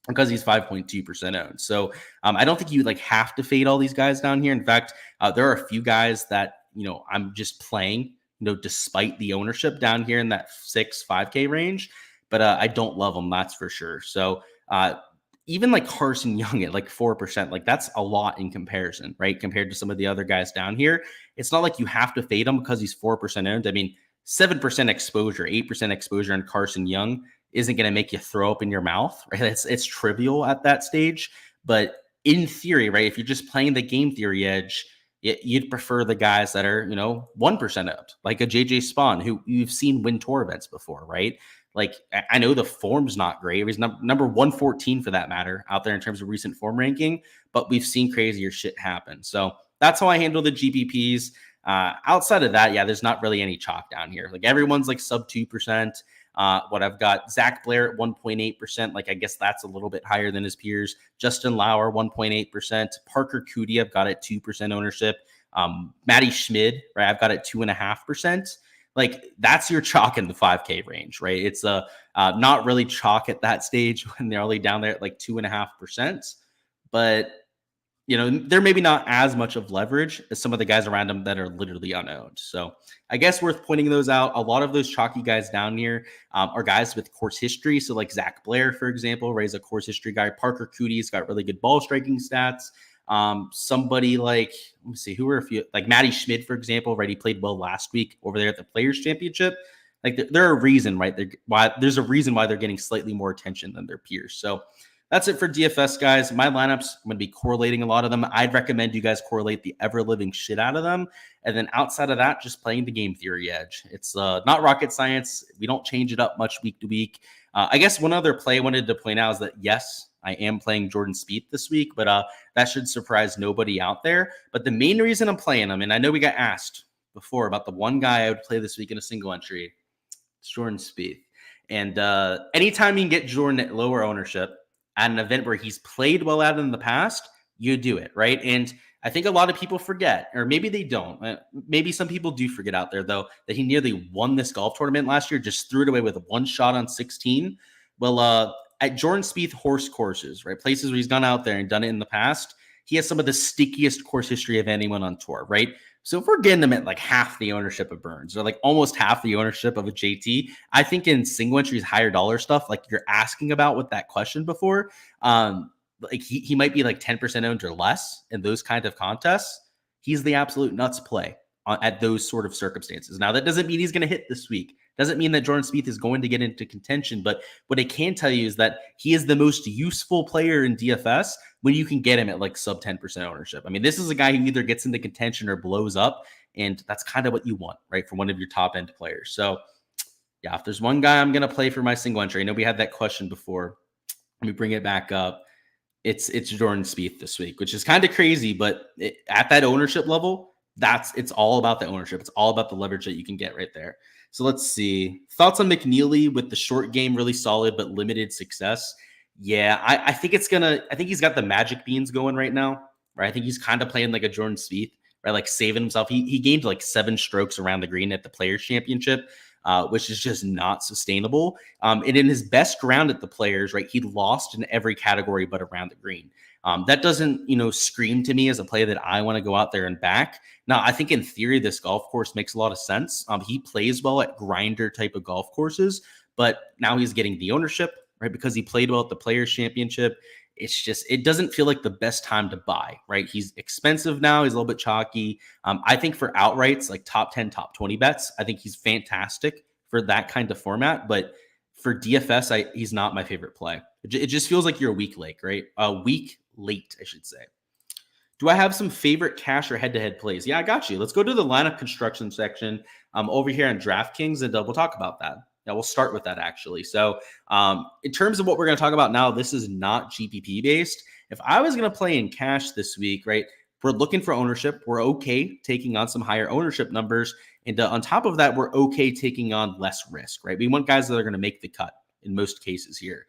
[SPEAKER 1] because he's 5.2% owned. So I don't think you like have to fade all these guys down here. In fact, there are a few guys that, I'm just playing, despite the ownership down here in that 5K range, but I don't love them. That's for sure. So even like Carson Young at like 4%, like that's a lot in comparison, right? Compared to some of the other guys down here. It's not like you have to fade him because he's 4% owned. I mean, 7% exposure, 8% exposure on Carson Young isn't going to make you throw up in your mouth, right? It's trivial at that stage. But in theory, right, if you're just playing the game theory edge, you'd prefer the guys that are, 1% owned, like a JJ Spawn, who you've seen win tour events before, right? Like, I know the form's not great. He's number 114 for that matter out there in terms of recent form ranking, but we've seen crazier shit happen. So that's how I handle the GPPs. Outside of that, there's not really any chalk down here. Like everyone's like sub 2%. What I've got Zach Blair at 1.8%. Like, I guess that's a little bit higher than his peers. Justin Lauer, 1.8%. Parker Cootie, I've got at 2% ownership. Matty Schmid, right, I've got at 2.5%. Like, that's your chalk in the 5K range, right? It's not really chalk at that stage when they're only down there at like 2.5%. But, they're maybe not as much of leverage as some of the guys around them that are literally unowned. So I guess worth pointing those out. A lot of those chalky guys down here are guys with course history. So like Zach Blair, for example, Ray's a course history guy. Parker Cootie's got really good ball striking stats. Somebody like, let me see, who are a few, like Matty Schmid, for example, right? He played well last week over there at the Players Championship. Like there's a reason, right? There's a reason why they're getting slightly more attention than their peers. So that's it for DFS, guys. My lineups, I'm going to be correlating a lot of them. I'd recommend you guys correlate the ever-living shit out of them. And then outside of that, just playing the game theory edge. It's not rocket science. We don't change it up much week to week. I guess one other play I wanted to point out is that, yes, I am playing Jordan Spieth this week, but that should surprise nobody out there. But the main reason I'm playing him, and I know we got asked before about the one guy I would play this week in a single entry, it's Jordan Spieth. And anytime you can get Jordan at lower ownership, at an event where he's played well at in the past, you do it, right? And I think a lot of people forget, or maybe they don't. Maybe some people do forget out there, though, that he nearly won this golf tournament last year, just threw it away with one shot on 16. Well, at Jordan Spieth horse courses, right, places where he's gone out there and done it in the past, he has some of the stickiest course history of anyone on tour, right? So if we're getting them at like half the ownership of Burns or like almost half the ownership of a JT, I think in single entries, higher dollar stuff, like you're asking about with that question before, like he might be like 10% owned or less in those kind of contests. He's the absolute nuts play at those sort of circumstances. Now, that doesn't mean he's going to hit this week. Doesn't mean that Jordan Spieth is going to get into contention. But what I can tell you is that he is the most useful player in DFS when you can get him at like sub 10% ownership. I mean, this is a guy who either gets into contention or blows up. And that's kind of what you want, right, for one of your top end players. So, yeah, if there's one guy I'm going to play for my single entry, I know we had that question before. Let me bring it back up. It's Jordan Spieth this week, which is kind of crazy. But at that ownership level, it's all about the ownership. It's all about the leverage that you can get right there. So let's see. Thoughts on McNeely with the short game, really solid, but limited success. Yeah, I think he's got the magic beans going right now, right? I think he's kind of playing like a Jordan Spieth, right? Like saving himself. He gained like 7 strokes around the green at the Players Championship, which is just not sustainable. And in his best round at the Players, right, he lost in every category but around the green. That doesn't, scream to me as a play that I want to go out there and back. Now, I think in theory, this golf course makes a lot of sense. He plays well at grinder type of golf courses, but now he's getting the ownership, right? Because he played well at the Players Championship. It doesn't feel like the best time to buy, right? He's expensive now. He's a little bit chalky. I think for outrights, like top 10, top 20 bets, I think he's fantastic for that kind of format. But for DFS, he's not my favorite play. It just feels like you're a week late, right? A week late, I should say. Do I have some favorite cash or head-to-head plays? Yeah, I got you. Let's go to the lineup construction section over here on Draftkings, and we'll talk about that. Yeah, we'll start with that, actually. So in terms of what we're going to talk about now, this is not GPP-based. If I was going to play in cash this week, right, we're looking for ownership. We're okay taking on some higher ownership numbers. And on top of that, we're okay taking on less risk, right? We want guys that are going to make the cut in most cases here.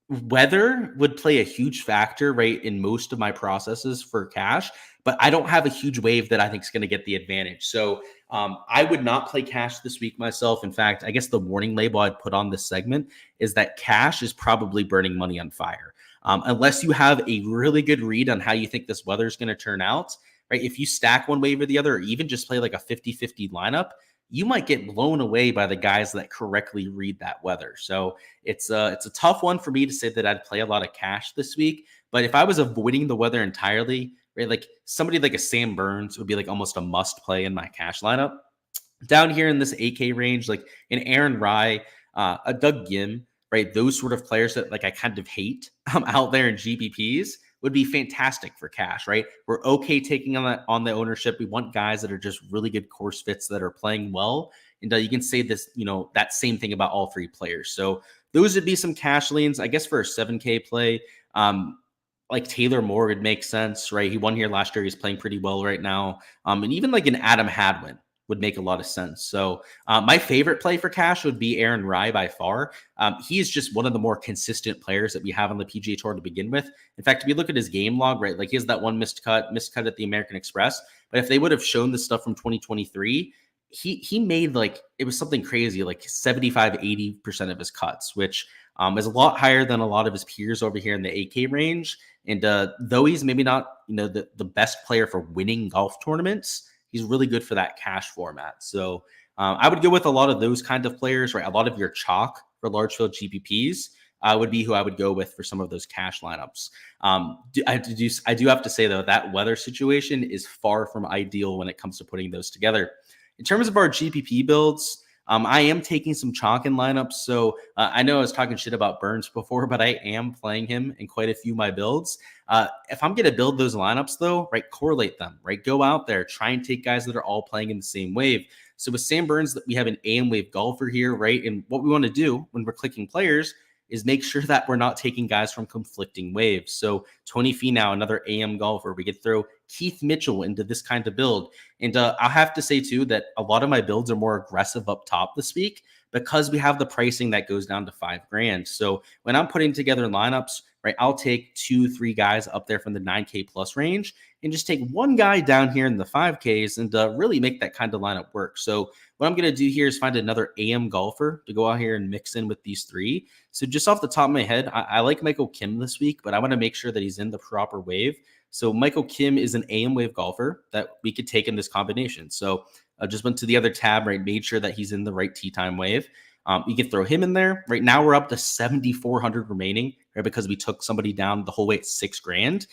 [SPEAKER 1] Weather would play a huge factor, right, in most of my processes for cash, but I don't have a huge wave that I think is going to get the advantage. So I would not play cash this week myself. In fact, I guess the warning label I'd put on this segment is that cash is probably burning money on fire. Unless you have a really good read on how you think this weather is going to turn out, right? If you stack one wave or the other, or even just play like a 50-50 lineup, you might get blown away by the guys that correctly read that weather. So it's a tough one for me to say that I'd play a lot of cash this week. But if I was avoiding the weather entirely, right, like somebody like a Sam Burns would be like almost a must play in my cash lineup. Down here in this 8K range, like an Aaron Rye, a Doug Gim, right? Those sort of players that like I kind of hate out there in GPPs would be fantastic for cash, right? We're okay taking on the ownership. We want guys that are just really good course fits that are playing well. And you can say this, that same thing about all three players. So those would be some cash leans, I guess, for a 7K play. Like Taylor Moore would make sense, right? He won here last year. He's playing pretty well right now. And even like an Adam Hadwin would make a lot of sense. So my favorite play for cash would be Aaron Rye by far. He is just one of the more consistent players that we have on the PGA Tour to begin with. In fact, if you look at his game log, right, like he has that one missed cut at the American Express. But if they would have shown the stuff from 2023, he made like, it was something crazy, like 75-80% of his cuts, which is a lot higher than a lot of his peers over here in the 8K range. And though he's maybe not, the best player for winning golf tournaments, he's really good for that cash format. So I would go with a lot of those kind of players, right? A lot of your chalk for large field GPPs would be who I would go with for some of those cash lineups. I do have to say, though, that weather situation is far from ideal when it comes to putting those together. In terms of our GPP builds, I am taking some chalk in lineups. So I know I was talking shit about Burns before, but I am playing him in quite a few of my builds. If I'm going to build those lineups, though, right, correlate them, right? Go out there, try and take guys that are all playing in the same wave. So with Sam Burns, we have an AM wave golfer here, right? And what we want to do when we're clicking players is make sure that we're not taking guys from conflicting waves. So Tony Finau, another AM golfer. We could throw Keith Mitchell into this kind of build. And I'll have to say, too, that a lot of my builds are more aggressive up top this week because we have the pricing that goes down to $5,000. So when I'm putting together lineups, right, I'll take 2-3 guys up there from the 9K plus range and just take one guy down here in the 5Ks and really make that kind of lineup work. So what I'm going to do here is find another AM golfer to go out here and mix in with these three. So just off the top of my head, I like Michael Kim this week, but I want to make sure that he's in the proper wave. So Michael Kim is an AM wave golfer that we could take in this combination. So I just went to the other tab, right, made sure that he's in the right tee time wave. You can throw him in there. Right now we're up to 7,400 remaining, right, because we took somebody down the whole way at $6,000.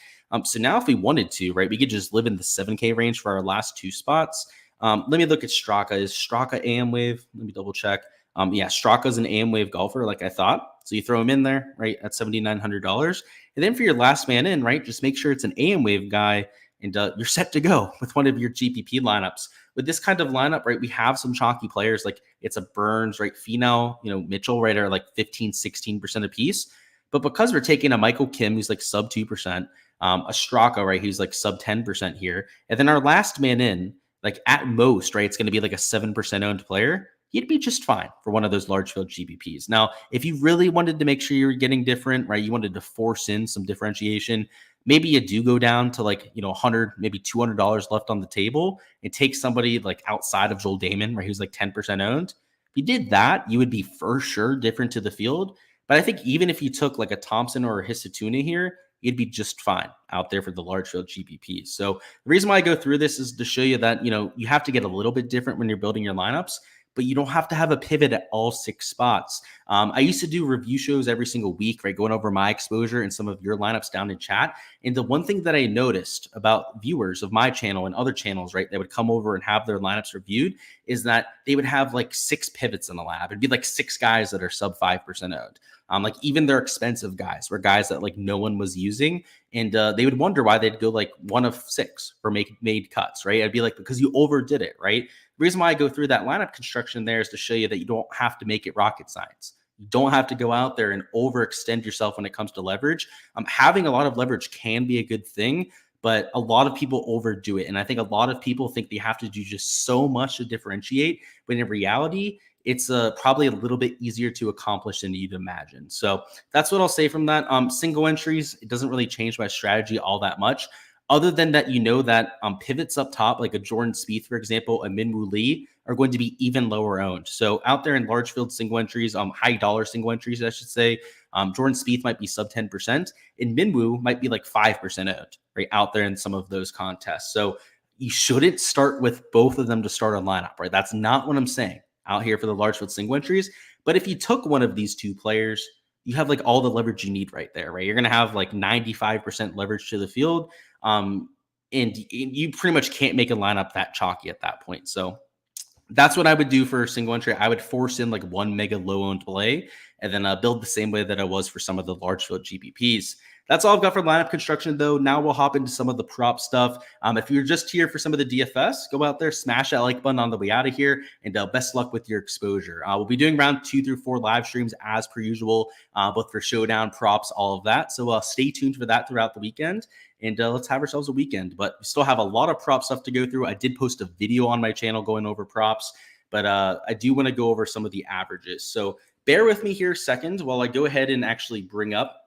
[SPEAKER 1] So now if we wanted to, right, we could just live in the 7K range for our last two spots. Let me look at Straka. Is Straka AM wave? Let me double check. Yeah, Straka's an AM wave golfer, like I thought. So you throw him in there, right, at $7,900. And then for your last man in, right, just make sure it's an AM wave guy, and you're set to go with one of your GPP lineups. With this kind of lineup, right, we have some chalky players, like it's a Burns, right, Finau, Mitchell, right, are like 15-16% a piece. But because we're taking a Michael Kim, who's like sub 2%, a Straka, right, who's like sub 10% here, and then our last man in, like at most, right, it's going to be like a 7% owned player, you'd be just fine for one of those large field GPPs. Now, if you really wanted to make sure you were getting different, right, you wanted to force in some differentiation, maybe you do go down to like, $100, maybe $200 left on the table and take somebody like outside of Joel Damon, right, who's like 10% owned. If you did that, you would be for sure different to the field. But I think even if you took like a Thompson or a Hisatune here, you'd be just fine out there for the large field GPPs. So the reason why I go through this is to show you that, you have to get a little bit different when you're building your lineups, but you don't have to have a pivot at all 6 spots. I used to do review shows every single week, right, going over my exposure and some of your lineups down in chat. And the one thing that I noticed about viewers of my channel and other channels, right, that would come over and have their lineups reviewed is that they would have like 6 pivots in the lab. It'd be like 6 guys that are sub 5% owned. Like even their expensive guys were guys that like no one was using, and they would wonder why they'd go like 1 of 6 for made cuts, right? I'd be like, because you overdid it, right? The reason why I go through that lineup construction there is to show you that you don't have to make it rocket science. You don't have to go out there and overextend yourself when it comes to leverage. Having a lot of leverage can be a good thing, but a lot of people overdo it. And I think a lot of people think they have to do just so much to differentiate, when in reality, it's probably a little bit easier to accomplish than you'd imagine. So that's what I'll say from that. Single entries, it doesn't really change my strategy all that much, other than that, that pivots up top, like a Jordan Spieth, for example, and Minwoo Lee, are going to be even lower owned. So out there in large field single entries, high dollar single entries, I should say, Jordan Spieth might be sub 10%, and Minwoo might be like 5% owned, right, out there in some of those contests. So you shouldn't start with both of them to start a lineup, right? That's not what I'm saying out here for the large field single entries. But if you took one of these two players, you have like all the leverage you need right there, right? You're going to have like 95% leverage to the field. And you pretty much can't make a lineup that chalky at that point. So that's what I would do for a single entry. I would force in like one mega low owned play and then build the same way that I was for some of the large field GPPs. That's all I've got for lineup construction, though. Now we'll hop into some of the prop stuff. If you're just here for some of the DFS, go out there, smash that like button on the way out of here, and best luck with your exposure. We'll be doing round 2 through 4 live streams as per usual, both for showdown, props, all of that. So stay tuned for that throughout the weekend. And let's have ourselves a weekend. But we still have a lot of prop stuff to go through. I did post a video on my channel going over props, but I do want to go over some of the averages. So bear with me here a second while I go ahead and actually bring up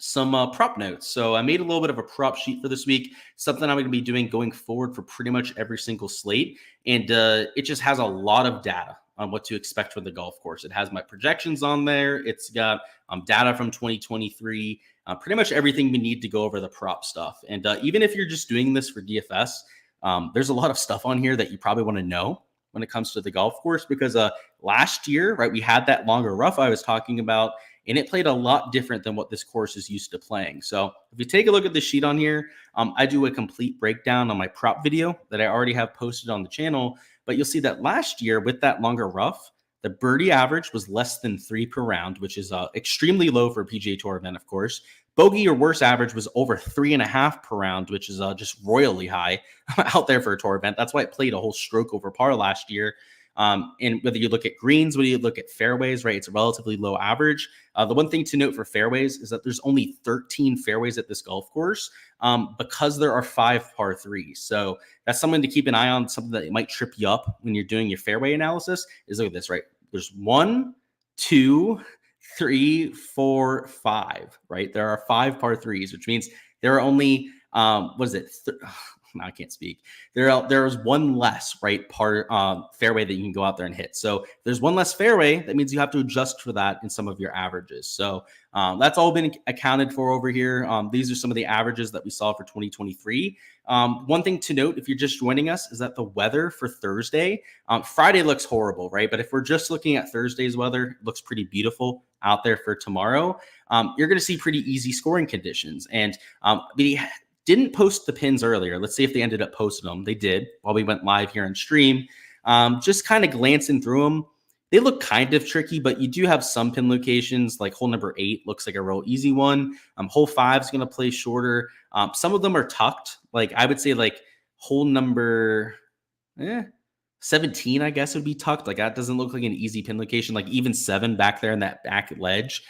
[SPEAKER 1] some prop notes. So I made a little bit of a prop sheet for this week, something I'm going to be doing going forward for pretty much every single slate. And it just has a lot of data on what to expect for the golf course. It has my projections on there. It's got data from 2023, pretty much everything we need to go over the prop stuff. And even if you're just doing this for DFS, there's a lot of stuff on here that you probably want to know when it comes to the golf course, because last year, right, we had that longer rough I was talking about, and it played a lot different than what this course is used to playing. So if you take a look at the sheet on here, I do a complete breakdown on my prop video that I already have posted on the channel. But you'll see that last year with that longer rough, the birdie average was less than 3 per round, which is extremely low for a PGA Tour event, of course. Bogey or worse average was over 3.5 per round, which is just royally high out there for a tour event. That's why it played a whole stroke over par last year. And whether you look at greens, whether you look at fairways, right, it's a relatively low average. The one thing to note for fairways is that there's only 13 fairways at this golf course because there are 5 par 3s. So that's something to keep an eye on, something that might trip you up when you're doing your fairway analysis. Is look at this, right? There's 1, 2, 3, 4, 5, right? There are 5 par 3s, which means there are only, I can't speak. There's one less, right, fairway that you can go out there and hit. So there's one less fairway. That means you have to adjust for that in some of your averages. So that's all been accounted for over here. These are some of the averages that we saw for 2023. One thing to note, if you're just joining us, is that the weather for Thursday, Friday looks horrible, right? But if we're just looking at Thursday's weather, it looks pretty beautiful out there for tomorrow. You're going to see pretty easy scoring conditions. And the didn't post the pins earlier. Let's see if they ended up posting them. They did while we went live here on stream. Just kind of glancing through them. They look kind of tricky, but you do have some pin locations, like hole number 8 looks like a real easy one. Hole 5 is going to play shorter. Some of them are tucked. Like I would say like hole number 17, I guess, would be tucked. Like that doesn't look like an easy pin location. Like even 7 back there in that back ledge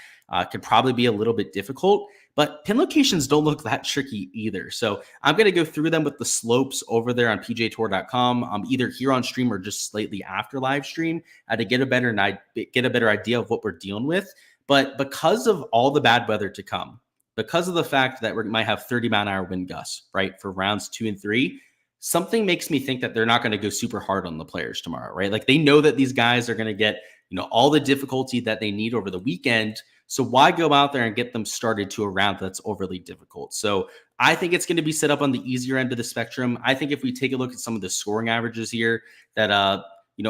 [SPEAKER 1] could probably be a little bit difficult. But pin locations don't look that tricky either. So I'm going to go through them with the slopes over there on pgatour.com, either here on stream or just slightly after live stream to get a better idea of what we're dealing with. But because of all the bad weather to come, because of the fact that we might have 30-mile-an-hour wind gusts, right, for rounds 2 and 3, something makes me think that they're not going to go super hard on the players tomorrow, right? Like they know that these guys are going to get, all the difficulty that they need over the weekend. So why go out there and get them started to a round that's overly difficult? So I think it's going to be set up on the easier end of the spectrum. I think if we take a look at some of the scoring averages here, that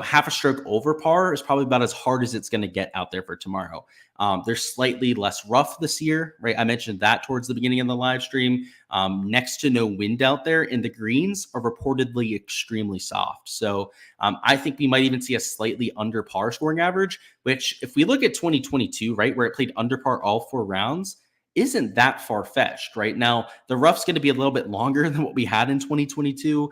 [SPEAKER 1] half a stroke over par is probably about as hard as it's going to get out there for tomorrow. There's slightly less rough this year, right? I mentioned that towards the beginning of the live stream. Next to no wind out there, and the greens are reportedly extremely soft. So I think we might even see a slightly under par scoring average, which if we look at 2022, right, where it played under par all 4 rounds, isn't that far-fetched. Right now, the rough's going to be a little bit longer than what we had in 2022.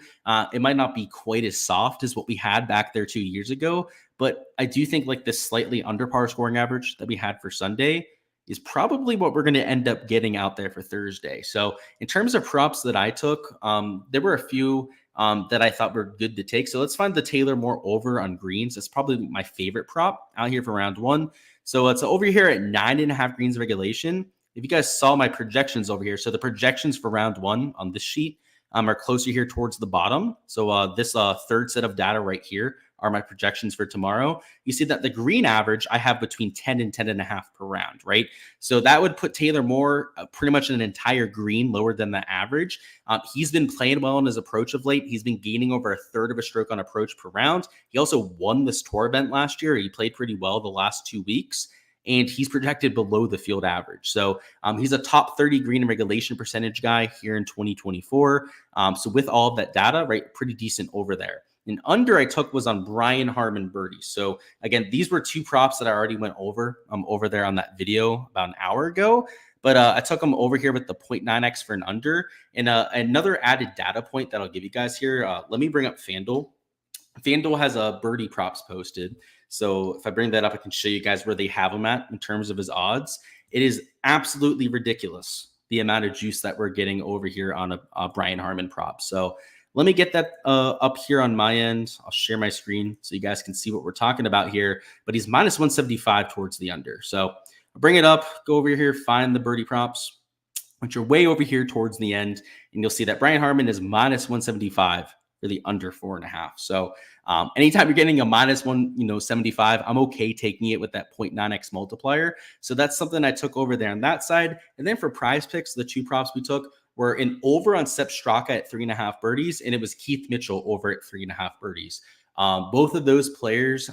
[SPEAKER 1] It might not be quite as soft as what we had back there 2 years ago, but I do think like this slightly under par scoring average that we had for Sunday is probably what we're going to end up getting out there for Thursday. So in terms of props that I took, there were a few that I thought were good to take. So let's find the Taylor Moore over on greens. That's probably my favorite prop out here for round one. So it's over here at 9.5 greens regulation. If you guys saw my projections over here, so the projections for round one on this sheet are closer here towards the bottom. So this third set of data right here are my projections for tomorrow. You see that the green average I have between 10 and 10.5 per round, right? So that would put Taylor Moore pretty much an entire green lower than the average. He's been playing well in his approach of late. He's been gaining over a third of a stroke on approach per round. He also won this tour event last year. He played pretty well the last 2 weeks, and he's projected below the field average. So he's a top 30 green and regulation percentage guy here in 2024. So with all of that data, right, pretty decent over there. And under I took was on Brian Harman birdie. So again, these were 2 props that I already went over there on that video about an hour ago. But I took them over here with the 0.9x for an under. And another added data point that I'll give you guys here. Let me bring up Fanduel. Fanduel has a birdie props posted. So if I bring that up, I can show you guys where they have him at in terms of his odds. It is absolutely ridiculous, the amount of juice that we're getting over here on a Brian Harman prop. So let me get that up here on my end. I'll share my screen so you guys can see what we're talking about here. But he's minus 175 towards the under. So I'll bring it up, go over here, find the birdie props, which are way over here towards the end. And you'll see that Brian Harman is minus 175 for the under 4.5. So anytime you're getting a minus 175, I'm okay taking it with that 0.9x multiplier. So that's something I took over there on that side. And then for prize picks, the 2 props we took were an over on Sepp Straka at 3.5 birdies, and it was Keith Mitchell over at 3.5 birdies. Both of those players,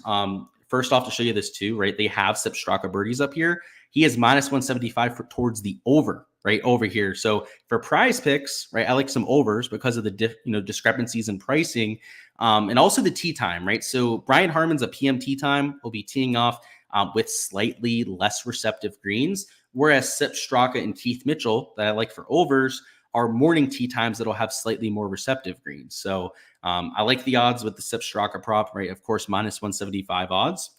[SPEAKER 1] first off, to show you this too, right? They have Sepp Straka birdies up here. He is minus 175 towards the over, right over here. So for prize picks, right, I like some overs because of the discrepancies in pricing, and also the tee time, right? So Brian Harman's a PM tee time. Will be teeing off with slightly less receptive greens, whereas Sepp Straka and Keith Mitchell that I like for overs are morning tee times that'll have slightly more receptive greens. So I like the odds with the Sepp Straka prop, right? Of course, minus 175 odds.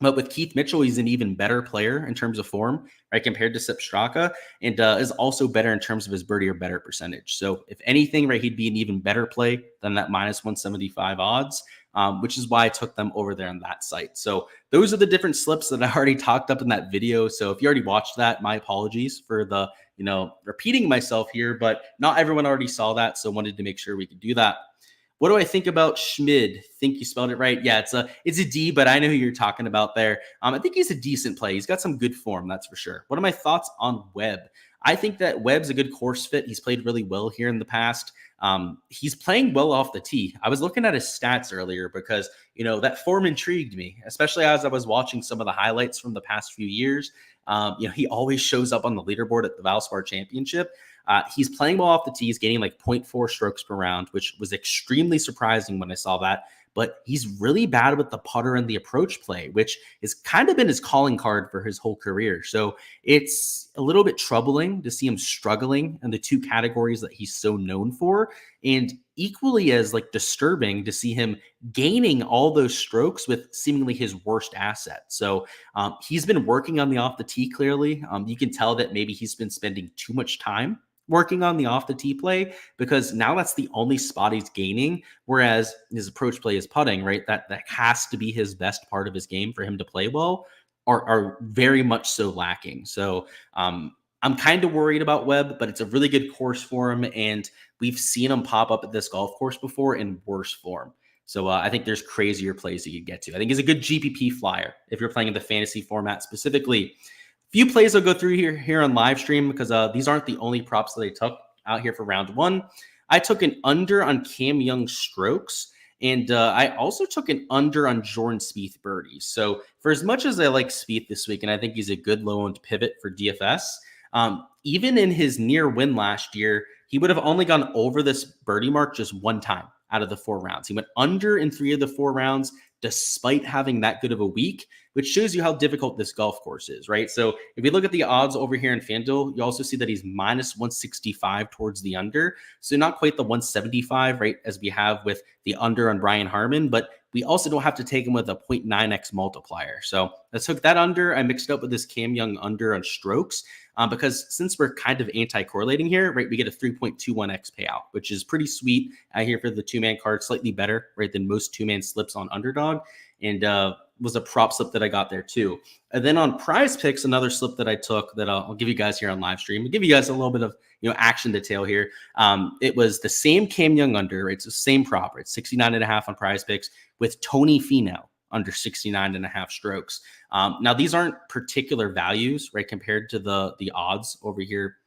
[SPEAKER 1] But with Keith Mitchell, he's an even better player in terms of form, right, compared to Sepp Straka, and is also better in terms of his birdie or better percentage. So if anything, right, he'd be an even better play than that minus 175 odds, which is why I took them over there on that site. So those are the different slips that I already talked up in that video. So if you already watched that, my apologies for the, repeating myself here, but not everyone already saw that. So wanted to make sure we could do that. What do I think about Schmid? Think you spelled it right? Yeah, it's a D, but I know who you're talking about there. I think he's a decent play. He's got some good form, that's for sure. What are my thoughts on Webb? I think that Webb's a good course fit. He's played really well here in the past. He's playing well off the tee. I was looking at his stats earlier because, that form intrigued me, especially as I was watching some of the highlights from the past few years. He always shows up on the leaderboard at the Valspar Championship. He's playing well off the tee. He's gaining like 0.4 strokes per round, which was extremely surprising when I saw that. But he's really bad with the putter and the approach play, which has kind of been his calling card for his whole career. So it's a little bit troubling to see him struggling in the 2 categories that he's so known for. And equally as disturbing to see him gaining all those strokes with seemingly his worst asset. So he's been working on the off the tee clearly. You can tell that maybe he's been spending too much time working on the off the tee play, because now that's the only spot he's gaining, whereas his approach play is putting, right? That has to be his best part of his game for him to play well, are very much so lacking. So I'm kind of worried about Webb, but it's a really good course for him, and we've seen him pop up at this golf course before in worse form. So I think there's crazier plays you could get to. I think he's a good GPP flyer if you're playing in the fantasy format specifically. Few plays I'll go through here on live stream, because these aren't the only props that I took out here for round one. I took an under on Cam Young strokes, and I also took an under on Jordan Spieth birdies. So for as much as I like Spieth this week, and I think he's a good low-owned pivot for DFS, even in his near win last year, he would have only gone over this birdie mark just 1 time out of the 4 rounds. He went under in 3 of the 4 rounds, despite having that good of a week. which shows you how difficult this golf course is, right? So if we look at the odds over here in FanDuel, you also see that he's minus 165 towards the under. So not quite the 175, right, as we have with the under on Brian Harman, but we also don't have to take him with a 0.9x multiplier. So let's hook that under. I mixed it up with this Cam Young under on strokes because since we're kind of anti-correlating here, right, we get a 3.21x payout, which is pretty sweet here for the two-man card, slightly better, right, than most two-man slips on Underdog. And was a prop slip that I got there too. And then on Prize Picks, another slip that I took that I'll give you guys here on live stream. I'll give you guys a little bit of action detail here. It was the same Cam Young under. It's the same prop. It's 69.5 on Prize Picks with Tony Finau under 69.5 strokes. Now these aren't particular values, right, compared to the odds over here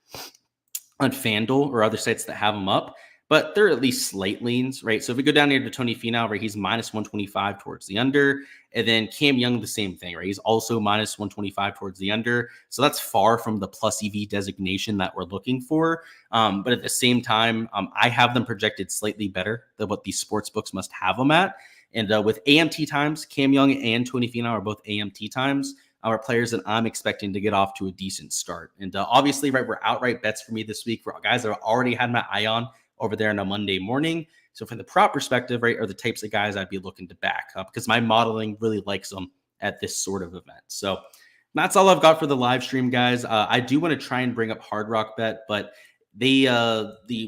[SPEAKER 1] on FanDuel or other sites that have them up, but they're at least slight leans, right? So if we go down here to Tony Finau, right, he's minus 125 towards the under. And then Cam Young, the same thing, right? He's also minus 125 towards the under. So that's far from the plus EV designation that we're looking for. But at the same time, I have them projected slightly better than what these sports books must have them at. And with AMT times, Cam Young and Tony Finau are both AMT times. Are players that I'm expecting to get off to a decent start. And obviously, right, we're outright bets for me this week for guys that I already had my eye on over there on a Monday morning. So from the prop perspective, right, are the types of guys I'd be looking to back up because my modeling really likes them at this sort of event. So that's all I've got for the live stream, guys. I do want to try and bring up Hard Rock Bet, but the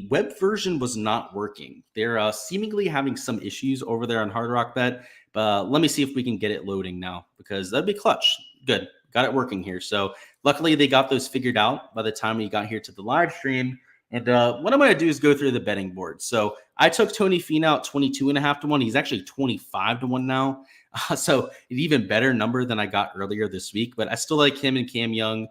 [SPEAKER 1] web version was not working. They're seemingly having some issues over there on Hard Rock Bet. But let me see if we can get it loading now because that'd be clutch. Good. Got it working here. So luckily they got those figured out by the time we got here to the live stream. And what I'm going to do is go through the betting board. So I took Tony Finau at 22.5 to 1. He's actually 25 to 1 now. So an even better number than I got earlier this week. But I still like him and Cam Young.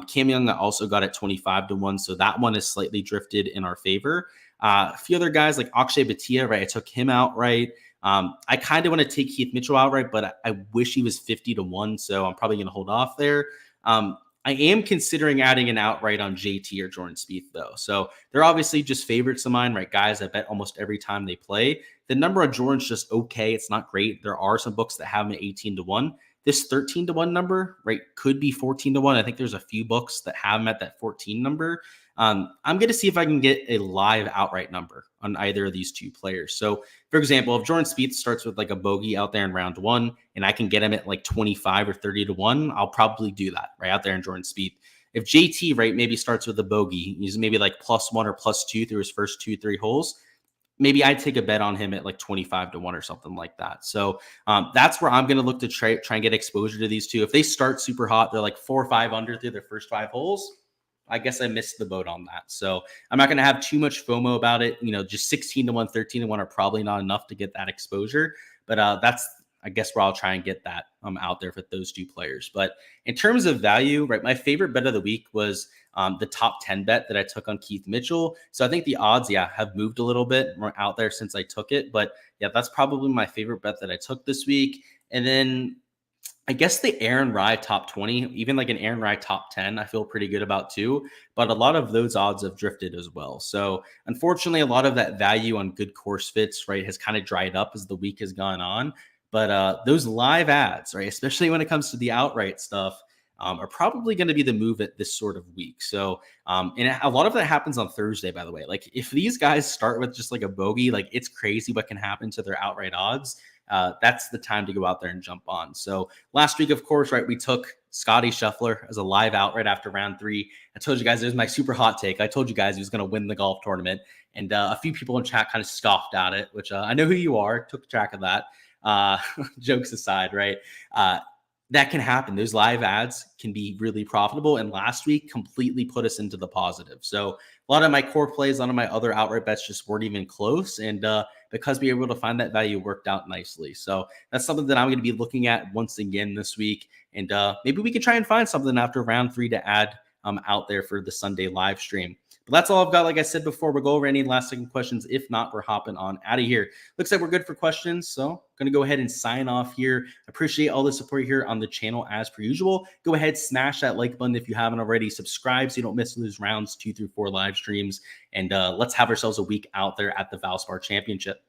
[SPEAKER 1] Cam Young I also got at 25 to 1. So that one is slightly drifted in our favor. A few other guys like Akshay Bhatia, right? I took him outright. I kind of want to take Keith Mitchell outright, but I wish he was 50 to 1. So I'm probably going to hold off there. I am considering adding an outright on JT or Jordan Spieth, though. So they're obviously just favorites of mine, right? Guys, I bet almost every time they play. The number on Jordan's just okay. It's not great. There are some books that have him at 18 to 1. This 13 to 1 number, right, could be 14 to 1. I think there's a few books that have him at that 14 number. I'm going to see if I can get a live outright number on either of these two players. So, for example, if Jordan Spieth starts with like a bogey out there in round 1 and I can get him at like 25 or 30 to 1, I'll probably do that right out there in Jordan Spieth. If JT, right, maybe starts with a bogey, he's maybe like +1 or +2 through his first 2-3 holes, maybe I'd take a bet on him at like 25 to 1 or something like that. So that's where I'm going to look to try and get exposure to these two. If they start super hot, they're like 4 or 5 under through their first 5 holes. I guess I missed the boat on that. So I'm not going to have too much FOMO about it. Just 16 to 1, 13 to 1 are probably not enough to get that exposure. But that's, I guess, where I'll try and get that out there for those two players. But in terms of value, right, my favorite bet of the week was the top 10 bet that I took on Keith Mitchell. So I think the odds, have moved a little bit more out there since I took it. But yeah, that's probably my favorite bet that I took this week. And then I guess the Aaron Rai top 20, even like an Aaron Rai top 10, I feel pretty good about too. But a lot of those odds have drifted as well. So unfortunately, a lot of that value on good course fits, right, has kind of dried up as the week has gone on. But those live ads, right, especially when it comes to the outright stuff, are probably going to be the move at this sort of week. So, and a lot of that happens on Thursday, by the way. Like if these guys start with just like a bogey, like it's crazy what can happen to their outright odds. That's the time to go out there and jump on. So last week, of course, right, we took Scotty Scheffler as a live out right after round 3. I told you guys it was my super hot take. I told you guys he was going to win the golf tournament. And a few people in chat kind of scoffed at it, which I know who you are, took track of that. Jokes aside, right? That can happen. Those live ads can be really profitable. And last week completely put us into the positive. So a lot of my core plays, a lot of my other outright bets just weren't even close. And because we were able to find that value, worked out nicely. So that's something that I'm going to be looking at once again this week. And maybe we can try and find something after round 3 to add out there for the Sunday live stream. But that's all I've got. Like I said before, we'll go over any last second questions. If not, we're hopping on out of here. Looks like we're good for questions. So I'm going to go ahead and sign off here. Appreciate all the support here on the channel as per usual. Go ahead, smash that like button if you haven't already. Subscribe so you don't miss those rounds 2 through 4 live streams. And let's have ourselves a week out there at the Valspar Championship.